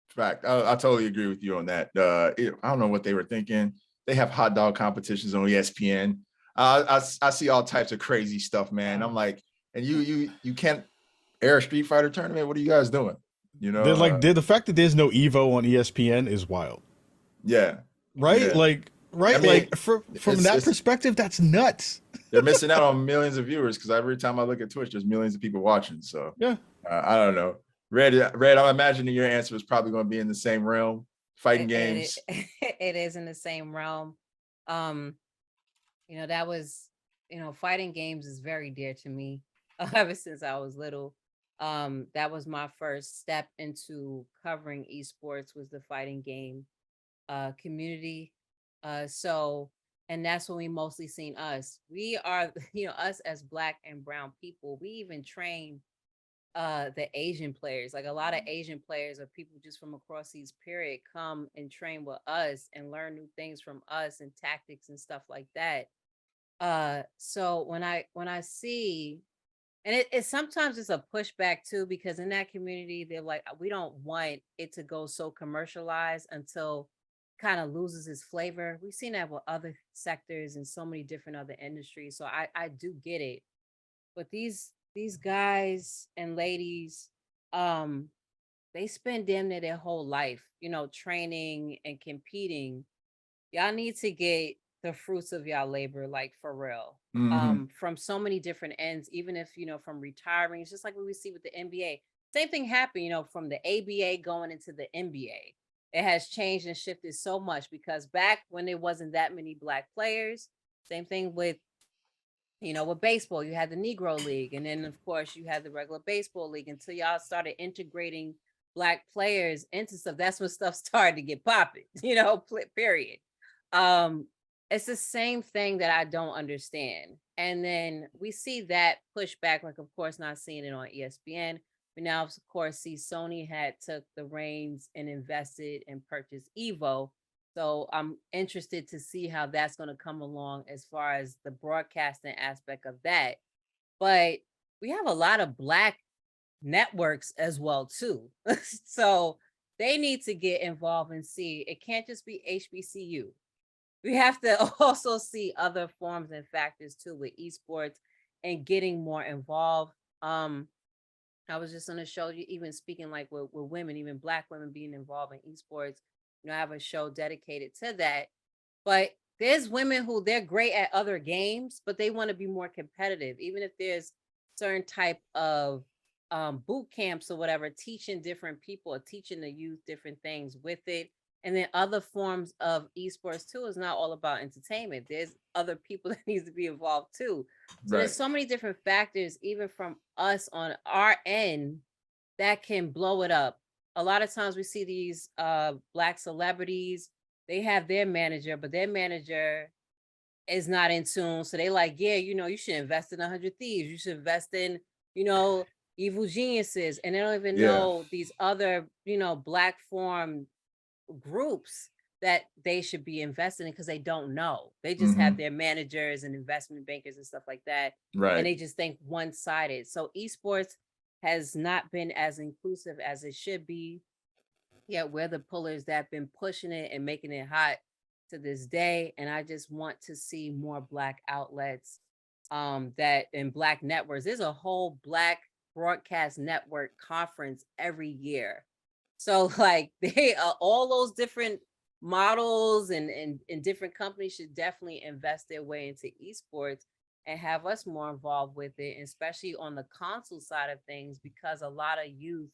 Fact. I totally agree with you on that. I don't know what they were thinking. They have hot dog competitions on ESPN. I see all types of crazy stuff, man. I'm like, and you can't air a Street Fighter tournament. What are you guys doing? You know, the fact that there's no Evo on ESPN is wild. Yeah. Right. Yeah. Right. I mean, from that perspective, that's nuts. They're missing out on millions of viewers because every time I look at Twitch, there's millions of people watching. So yeah, I don't know. Red, I'm imagining your answer is probably going to be in the same realm. Fighting games. It is in the same realm. That was, fighting games is very dear to me ever since I was little. That was my first step into covering esports, was the fighting game community. And that's when we mostly seen us. We are, us as Black and brown people, we even train the Asian players. Like a lot of Asian players or people just from across these period come and train with us and learn new things from us and tactics and stuff like that. So when I see, and it sometimes it's a pushback too, because in that community, they're like, we don't want it to go so commercialized until kind of loses its flavor. We've seen that with other sectors and so many different other industries. So I do get it. But these guys and ladies, they spend damn near their whole life, training and competing. Y'all need to get the fruits of y'all labor, like for real, from so many different ends, even if, from retiring. It's just like what we see with the NBA. Same thing happened, from the ABA going into the NBA. It has changed and shifted so much because back when there wasn't that many Black players, same thing with, with baseball, you had the Negro League. And then of course you had the regular baseball league until y'all started integrating Black players into stuff. That's when stuff started to get popping, period. It's the same thing that I don't understand. And then we see that pushback, like, of course, not seeing it on ESPN. We now, of course, see Sony had took the reins and invested and purchased Evo. So I'm interested to see how that's going to come along as far as the broadcasting aspect of that. But we have a lot of Black networks as well, too. So they need to get involved and see. It can't just be HBCU. We have to also see other forms and factors too with esports and getting more involved. I was just going to show you, even speaking like with women, even Black women being involved in esports. I have a show dedicated to that. But there's women who they're great at other games, but they want to be more competitive. Even if there's certain type of boot camps or whatever, teaching different people or teaching the youth different things with it. And then other forms of esports too is not all about entertainment. There's other people that needs to be involved too. So there's so many different factors, even from us on our end, that can blow it up. A lot of times we see these Black celebrities, they have their manager, but their manager is not in tune. So they like, yeah, you should invest in 100 Thieves. You should invest in, Evil Geniuses. And they don't even know these other, Black form groups that they should be investing in because they don't know. They just have their managers and investment bankers and stuff like that. Right. And they just think one-sided. So esports has not been as inclusive as it should be. Yet we're the pullers that have been pushing it and making it hot to this day. And I just want to see more Black outlets that and Black networks. There's a whole Black broadcast network conference every year. So like they are all those different models and different companies should definitely invest their way into esports and have us more involved with it, especially on the console side of things, because a lot of youth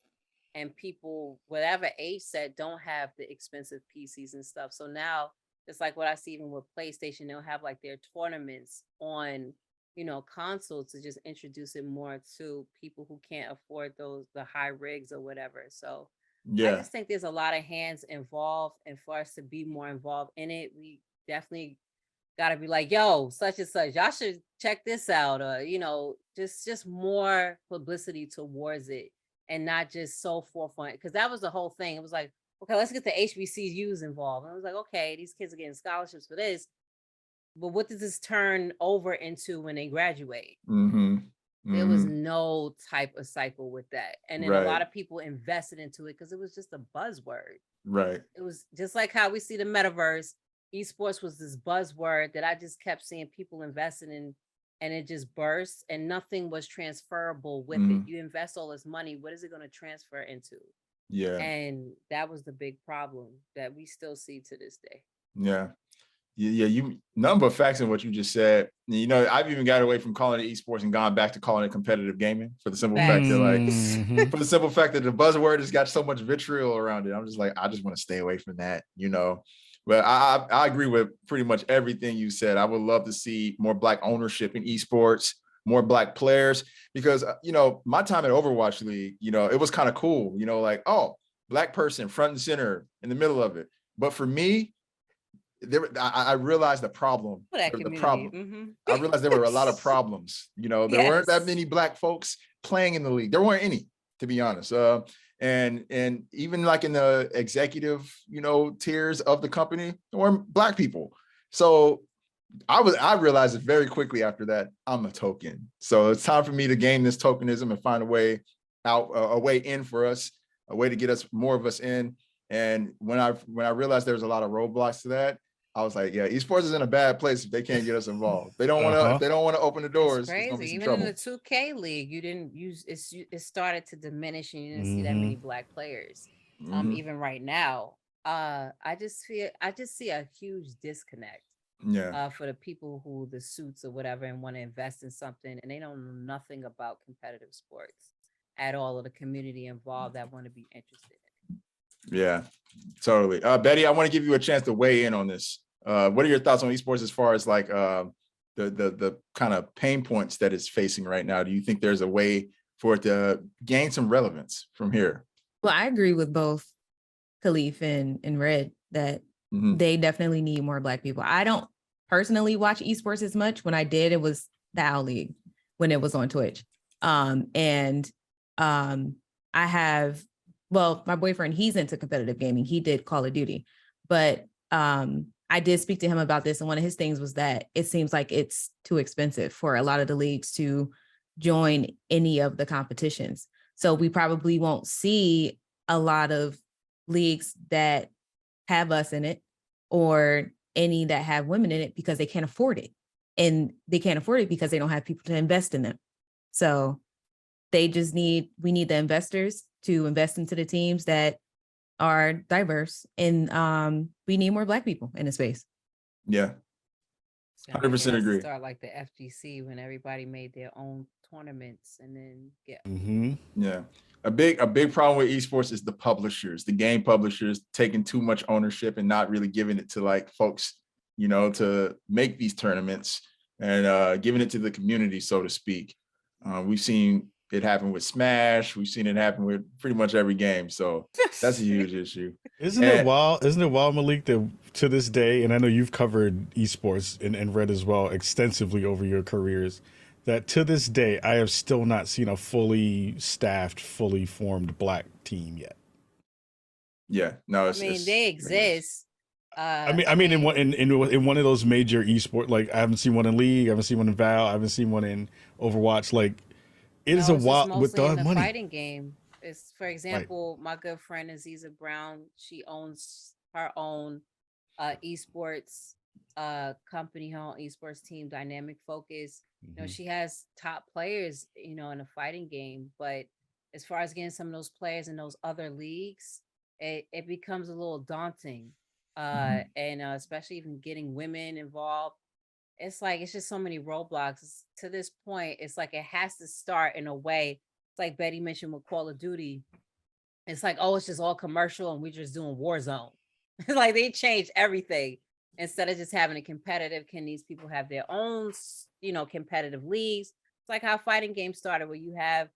and people, whatever age set, don't have the expensive PCs and stuff. So now it's like what I see even with PlayStation, they'll have like their tournaments on, consoles to just introduce it more to people who can't afford the high rigs or whatever. So I just think there's a lot of hands involved, and for us to be more involved in it, we definitely got to be like, yo, such and such, y'all should check this out, or just more publicity towards it, and not just so forefront, because that was the whole thing. It was like, okay, let's get the HBCUs involved. And I was like, okay, these kids are getting scholarships for this, but what does this turn over into when they graduate? There was no type of cycle with that. And then a lot of people invested into it because it was just a buzzword. Right. It was just like how we see the metaverse. Esports was this buzzword that I just kept seeing people investing in, and it just burst, and nothing was transferable with it. You invest all this money, what is it going to transfer into? Yeah. And that was the big problem that we still see to this day. Yeah. You number of facts in what you just said. I've even got away from calling it esports and gone back to calling it competitive gaming for the simple fact that for the simple fact that the buzzword has got so much vitriol around it. I'm just like, I just want to stay away from that, But I agree with pretty much everything you said. I would love to see more Black ownership in esports, more Black players, because my time at Overwatch League, it was kind of cool, like, oh, Black person front and center in the middle of it. But for me, I realized the problem. The problem. I realized there were a lot of problems. There weren't that many Black folks playing in the league. There weren't any, to be honest. And even like in the executive, tiers of the company, there weren't Black people. So I realized it very quickly after that, I'm a token. So it's time for me to gain this tokenism and find a way out, a way in for us, a way to get us, more of us in. And when I realized there was a lot of roadblocks to that, I was like, yeah, esports is in a bad place if they can't get us involved. They don't want to. If they don't want to open the doors, it's crazy. Even trouble. In the 2K league, you didn't use it started to diminish, and you didn't see that many Black players. Even right now, I just see a huge disconnect. Yeah. For the people who the suits or whatever and want to invest in something, and they don't know nothing about competitive sports at all, or the community involved that want to be interested in it. Yeah, totally. Betty, I want to give you a chance to weigh in on this. What are your thoughts on esports as far as like the kind of pain points that it's facing right now? Do you think there's a way for it to gain some relevance from here? Well, I agree with both Kahlief and Red that they definitely need more Black people. I don't personally watch esports as much. When I did, it was the Owl League when it was on Twitch. I have, well, my boyfriend, he's into competitive gaming. He did Call of Duty, but I did speak to him about this. And one of his things was that it seems like it's too expensive for a lot of the leagues to join any of the competitions. So we probably won't see a lot of leagues that have us in it, or any that have women in it, because they can't afford it. And they can't afford it because they don't have people to invest in them. So we need the investors to invest into the teams that are diverse, and we need more Black people in the space. Yeah, 100% agree. Start like the FGC when everybody made their own tournaments, and then yeah. A big problem with esports is the publishers, the game publishers taking too much ownership and not really giving it to like folks, to make these tournaments, and giving it to the community, so to speak. We've seen it happen with Smash. We've seen it happen with pretty much every game. So that's a huge issue. Isn't it wild, Malik, that to this day, and I know you've covered esports and Red as well extensively over your careers, that to this day, I have still not seen a fully staffed, fully formed Black team yet. Yeah, no, they exist. I mean, in one of those major esport, like I haven't seen one in League, I haven't seen one in Val, I haven't seen one in Overwatch. Like, it is a wild with the money. Fighting game is, for example, my good friend Aziza Brown. She owns her own esports company, her own esports team, Dynamic Focus. She has top players, in a fighting game. But as far as getting some of those players in those other leagues, it becomes a little daunting. and especially even getting women involved. It's like it's just so many roadblocks to this point. It's like it has to start in a way. It's like Betty mentioned with Call of Duty. It's like, oh, it's just all commercial and we're just doing Warzone. Like they changed everything. Instead of just having a competitive, can these people have their own, competitive leagues? It's like how fighting games started, where you have,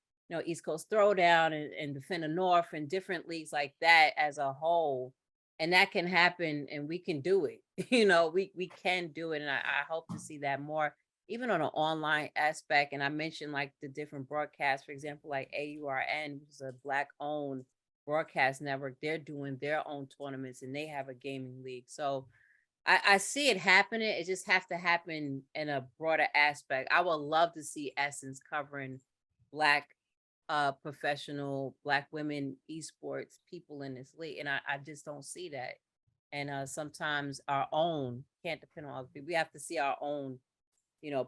East Coast Throwdown and Defend the North and different leagues like that as a whole. And that can happen and we can do it. We can do it. And I hope to see that more, even on an online aspect. And I mentioned like the different broadcasts, for example, like AURN, which is a Black owned broadcast network. They're doing their own tournaments and they have a gaming league. So I see it happening. It just has to happen in a broader aspect. I would love to see Essence covering Black professional Black women esports people in this league. And I just don't see that. And sometimes our own can't depend on other people. We have to see our own,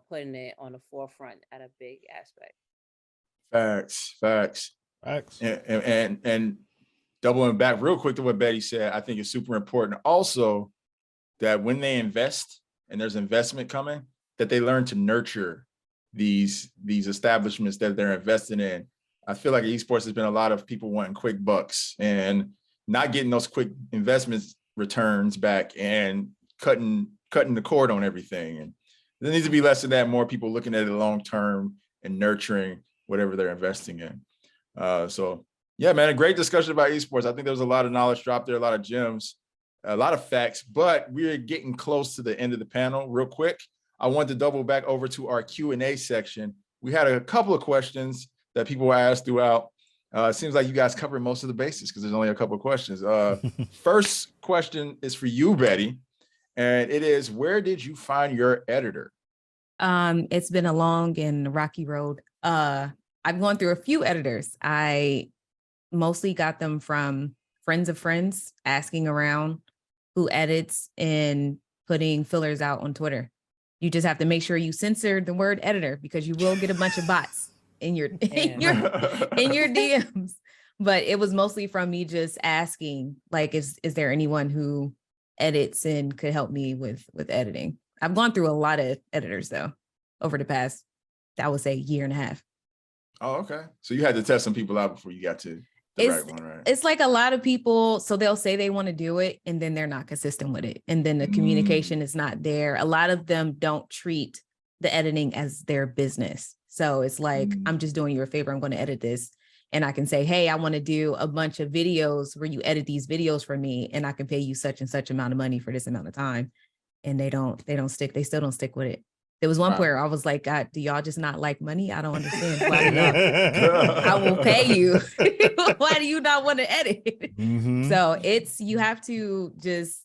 putting it on the forefront at a big aspect. Facts. And doubling back real quick to what Betty said, I think it's super important also that when they invest and there's investment coming, that they learn to nurture these establishments that they're investing in. I feel like esports has been a lot of people wanting quick bucks and not getting those quick investments returns back and cutting the cord on everything. And there needs to be less of that, more people looking at it long term and nurturing whatever they're investing in. So yeah, man, a great discussion about esports. I think there was a lot of knowledge dropped there, a lot of gems, a lot of facts, but we're getting close to the end of the panel. Real quick, I want to double back over to our Q&A section. We had a couple of questions that people asked throughout. It seems like you guys covered most of the bases because there's only a couple of questions. First question is for you, Betty, and it is, where did you find your editor? It's been a long and rocky road. I've gone through a few editors. I mostly got them from friends of friends, asking around who edits and putting fillers out on Twitter. You just have to make sure you censor the word editor because you will get a bunch of bots in your DMs. But it was mostly from me just asking, like, is there anyone who edits and could help me with editing? I've gone through a lot of editors though over the past, I would say, year and a half. Oh, okay. So you had to test some people out before you got to the right one, right? It's like a lot of people, so they'll say they want to do it and then they're not consistent with it. And then the communication is not there. A lot of them don't treat the editing as their business. So it's like, I'm just doing you a favor. I'm going to edit this. And I can say, hey, I want to do a bunch of videos where you edit these videos for me and I can pay you such and such amount of money for this amount of time. And they still don't stick with it. There was one point where I was like, God, do y'all just not like money? I don't understand. I will pay you. Why do you not want to edit? So you have to just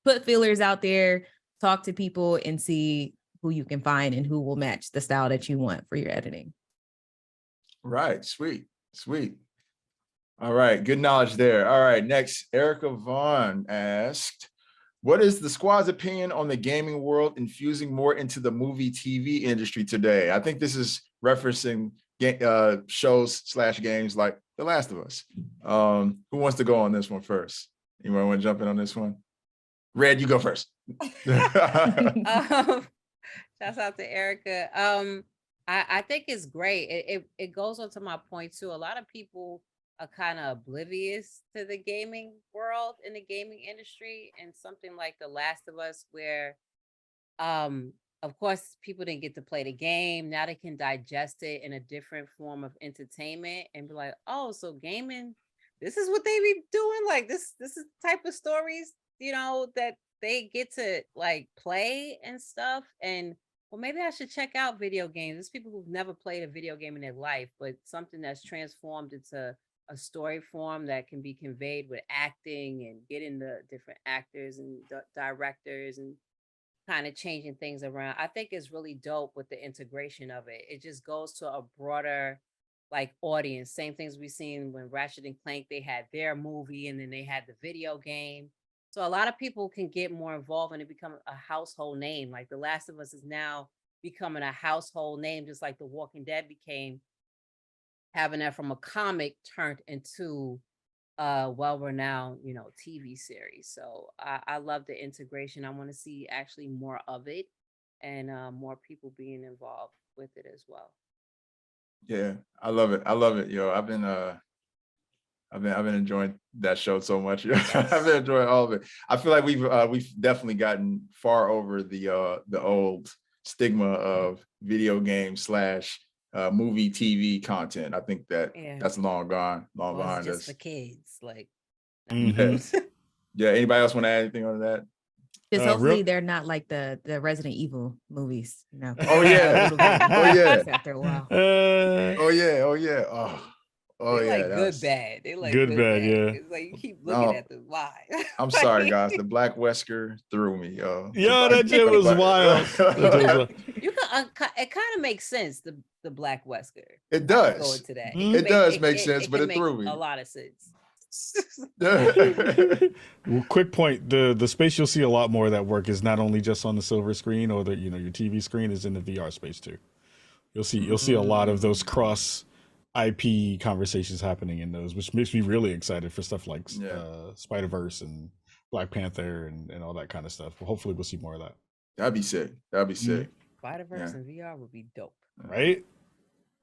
put feelers out there, talk to people and see who you can find and who will match the style that you want for your editing. Right. Sweet. All right. Good knowledge there. All right. Next, Erica Vaughn asked, what is the squad's opinion on the gaming world infusing more into the movie TV industry today? I think this is referencing shows/games like The Last of Us. Who wants to go on this one first? Anyone want to jump in on this one? Red, you go first. Shouts out to Erica. I think it's great. It goes on to my point too. A lot of people are kind of oblivious to the gaming world in the gaming industry, and something like The Last of Us, where of course people didn't get to play the game. Now they can digest it in a different form of entertainment and be like, oh, so gaming, this is what they be doing, like this is the type of stories that they get to like play and stuff. And well, maybe I should check out video games. There's people who've never played a video game in their life, but something that's transformed into a story form that can be conveyed with acting and getting the different actors and directors and kind of changing things around. I think it's really dope with the integration of it. It just goes to a broader like audience. Same things we've seen when Ratchet and Clank, they had their movie and then they had the video game. So a lot of people can get more involved and it become a household name. Like The Last of Us is now becoming a household name, just like The Walking Dead became, having that from a comic turned into well-renowned, TV series. So I love the integration. I want to see actually more of it and more people being involved with it as well. Yeah, I love it. I love it. Yo, I've been enjoying that show so much. I've been enjoying all of it. I feel like we've definitely gotten far over the old stigma of video game slash movie TV content. I think that's long gone, long Well, it's behind just us. for kids. Like, Yeah. Yeah. Anybody else want to add anything on that? Just hopefully they're not like the Resident Evil movies, Oh yeah. Oh yeah. After a while. Oh yeah. Oh yeah. Oh they yeah. like good bad. They like good bad. Yeah. It's like you keep looking at them. Why? I'm sorry, guys. The Black Wesker threw me, yo. Yo, that shit was wild. You can. It kind of makes sense. The Black Wesker. It does. Go into that. It does make sense, but it threw me. A lot of sense. Well, quick point: the space you'll see a lot more of that work is not only just on the silver screen or the your TV screen, is in the VR space too. You'll see a lot of those cross IP conversations happening in those, which makes me really excited for stuff like Spider-Verse and Black Panther and all that kind of stuff. Well, hopefully we'll see more of that. That'd be sick. That'd be sick. Spider-Verse and VR would be dope. Right?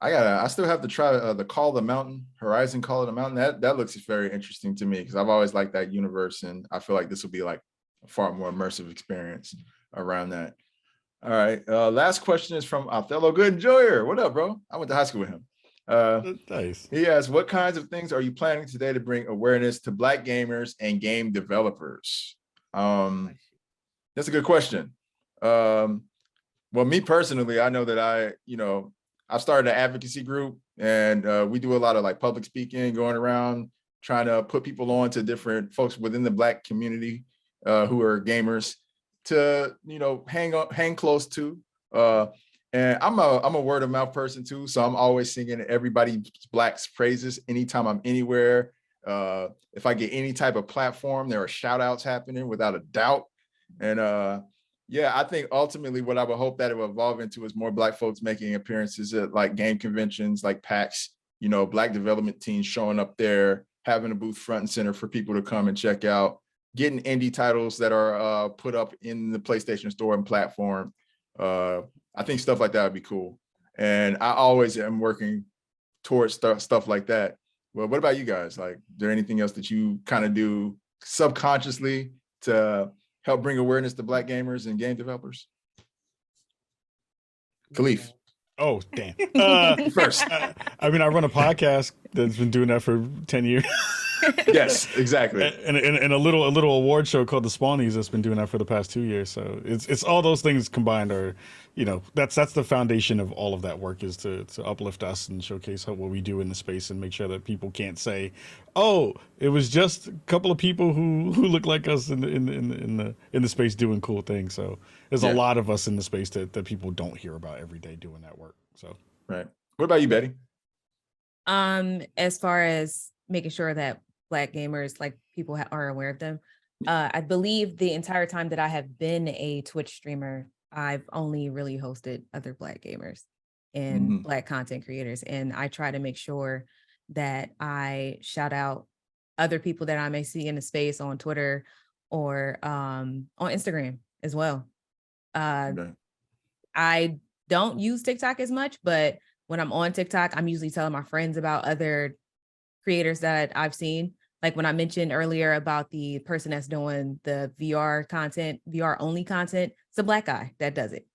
I still have to try the Call of the Mountain, Horizon Call of the Mountain. That looks very interesting to me because I've always liked that universe, and I feel like this will be like a far more immersive experience around that. All right. Last question is from Othello Good Enjoyer. What up, bro? I went to high school with him. Nice. He asks, what kinds of things are you planning today to bring awareness to Black gamers and game developers? That's a good question. Well, me personally, I know that I've started an advocacy group, and we do a lot of like public speaking, going around trying to put people on to different folks within the Black community who are gamers to hang close to. And I'm a word of mouth person too, so I'm always singing everybody's Black's praises anytime I'm anywhere. If I get any type of platform, there are shout outs happening without a doubt. And yeah, I think ultimately what I would hope that it will evolve into is more Black folks making appearances at like game conventions, like PAX, Black development teams showing up there, having a booth front and center for people to come and check out, getting indie titles that are put up in the PlayStation Store and platform. I think stuff like that would be cool. And I always am working towards stuff like that. Well, what about you guys? Like, is there anything else that you kind of do subconsciously to help bring awareness to Black gamers and game developers? Kahlief. Oh, damn. First. I mean, I run a podcast that's been doing that for 10 years. Yes, exactly. And a little award show called The Spawnies that's been doing that for the past 2 years. So it's all those things combined are, that's the foundation of all of that work, is to uplift us and showcase what we do in the space and make sure that people can't say, oh, it was just a couple of people who look like us in the space doing cool things. So there's a lot of us in the space that people don't hear about every day doing that work. So right. What about you, Betty? As far as making sure that Black gamers, like people are aware of them, I believe the entire time that I have been a Twitch streamer, I've only really hosted other Black gamers and Black content creators, and I try to make sure that I shout out other people that I may see in the space on Twitter or on Instagram as well. I don't use TikTok as much, but when I'm on TikTok, I'm usually telling my friends about other creators that I've seen. Like when I mentioned earlier about the person that's doing the VR content, VR only content, it's a Black guy that does it.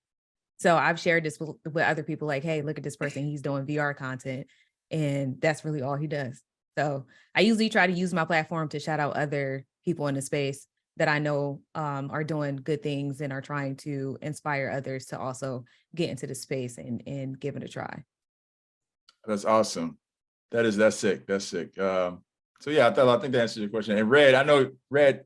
So I've shared this with other people, like, hey, look at this person, he's doing VR content, and that's really all he does. So I usually try to use my platform to shout out other people in the space that I know are doing good things and are trying to inspire others to also get into the space and give it a try. That's awesome. That's sick. That's sick. So yeah, I think that answers your question. And Red, I know Red,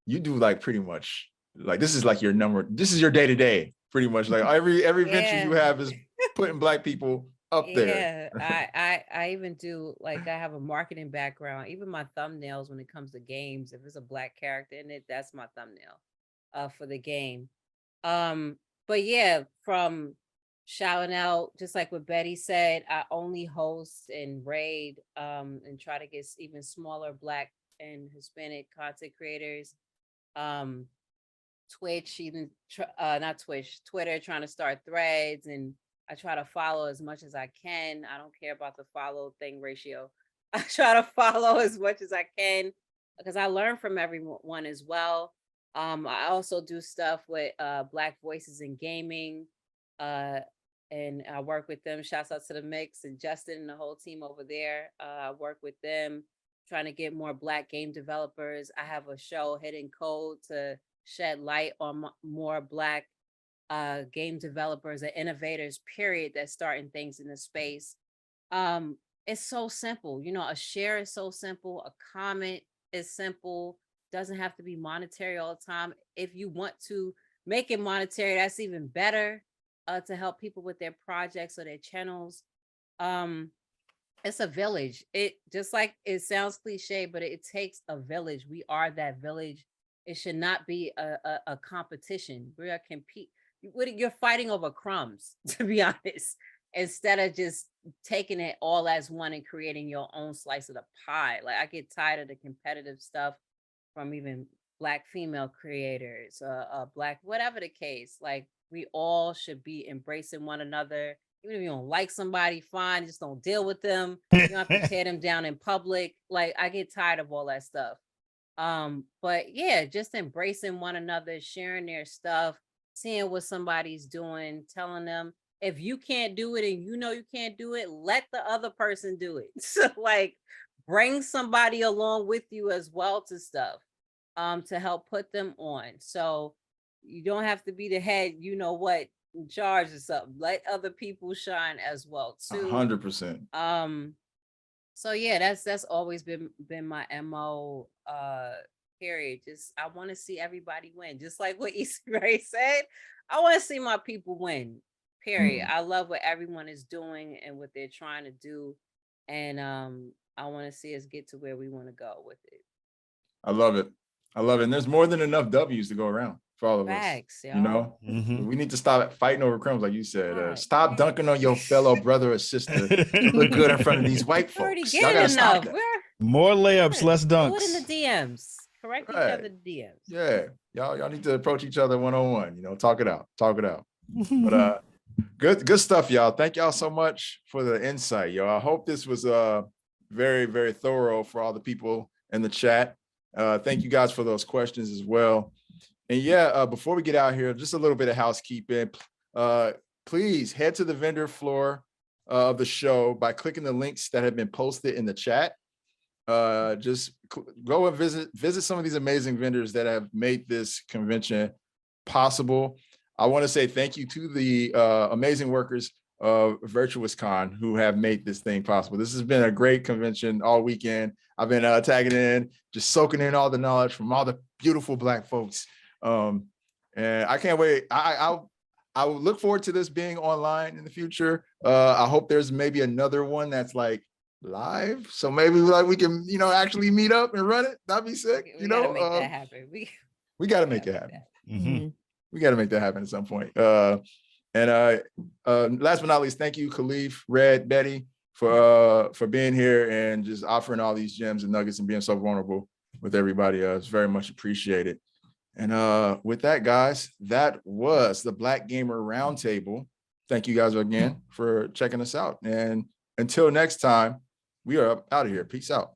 you do like pretty much like this is like your number. This is your day to day, pretty much. Like every venture you have is putting Black people up there. Yeah, I even do, like, I have a marketing background. Even my thumbnails when it comes to games, if it's a Black character in it, that's my thumbnail for the game. But yeah, from shouting out, just like what Betty said, I only host and raid and try to get even smaller Black and Hispanic content creators. Twitch, even not Twitch, Twitter, trying to start threads, and I try to follow as much as I can. I don't care about the follow thing ratio. I try to follow as much as I can because I learn from everyone as well. I also do stuff with Black Voices in Gaming, and I work with them. Shouts out to the Mix and Justin and the whole team over there. I work with them, trying to get more Black game developers. I have a show, Hidden Code, to shed light on more Black game developers and innovators, period, that's starting things in the space. It's so simple. You know, a share is so simple. A comment is simple. Doesn't have to be monetary all the time. If you want to make it monetary, that's even better, to help people with their projects or their channels. It's a village. It just like it sounds cliche, but it takes a village. We are that village. It should not be a competition. We are compete. You're fighting over crumbs, to be honest, instead of just taking it all as one and creating your own slice of the pie. Like, I get tired of the competitive stuff from even Black female creators, Black, whatever the case. Like, we all should be embracing one another. Even if you don't like somebody, fine, just don't deal with them. You don't have to tear them down in public. Like, I get tired of all that stuff. But yeah, just embracing one another, sharing their stuff, seeing what somebody's doing, telling them if you can't do it and you know you can't do it, let the other person do it. So like, bring somebody along with you as well to stuff, to help put them on. So you don't have to be the head, you know what, in charge or something. Let other people shine as well too. 100%. So yeah, that's always been my MO, period. Just I want to see everybody win. Just like what Issa Rae said, I want to see my people win. Period. I love what everyone is doing and what they're trying to do. And I want to see us get to where we want to go with it. I love it. I love it. And there's more than enough W's to go around for all of Facts, us. You know, Mhm. we need to stop fighting over crumbs, like you said. Stop dunking on your fellow brother or sister. You look good in front of these white Already folks. Y'all getting gotta enough. stop that. More layups, less Do it in dunks. the DMs. Correct each Right. other DMs. Yeah, y'all need to approach each other one-on-one. You know, talk it out. But good stuff, y'all. Thank y'all so much for the insight, y'all. I hope this was very, very thorough for all the people in the chat. Thank you guys for those questions as well. And yeah, before we get out here, just a little bit of housekeeping. Please head to the vendor floor of the show by clicking the links that have been posted in the chat. Just go and visit some of these amazing vendors that have made this convention possible. I want to say thank you to the amazing workers of VirtuousCon who have made this thing possible. This has been a great convention all weekend. I've been tagging in, just soaking in all the knowledge from all the beautiful Black folks. And I can't wait. I will look forward to this being online in the future. I hope there's maybe another one that's like live, so maybe like we can, you know, actually meet up and run it. That'd be sick. We gotta make that happen. We gotta make it happen. Mhm. We got to make that happen at some point. And last but not least, thank you, Kahlief, Red, Betty, for being here and just offering all these gems and nuggets and being so vulnerable with everybody. It's very much appreciated. And with that, guys, that was the Black Gamer Roundtable. Thank you guys again for checking us out. And until next time, we are out of here. Peace out.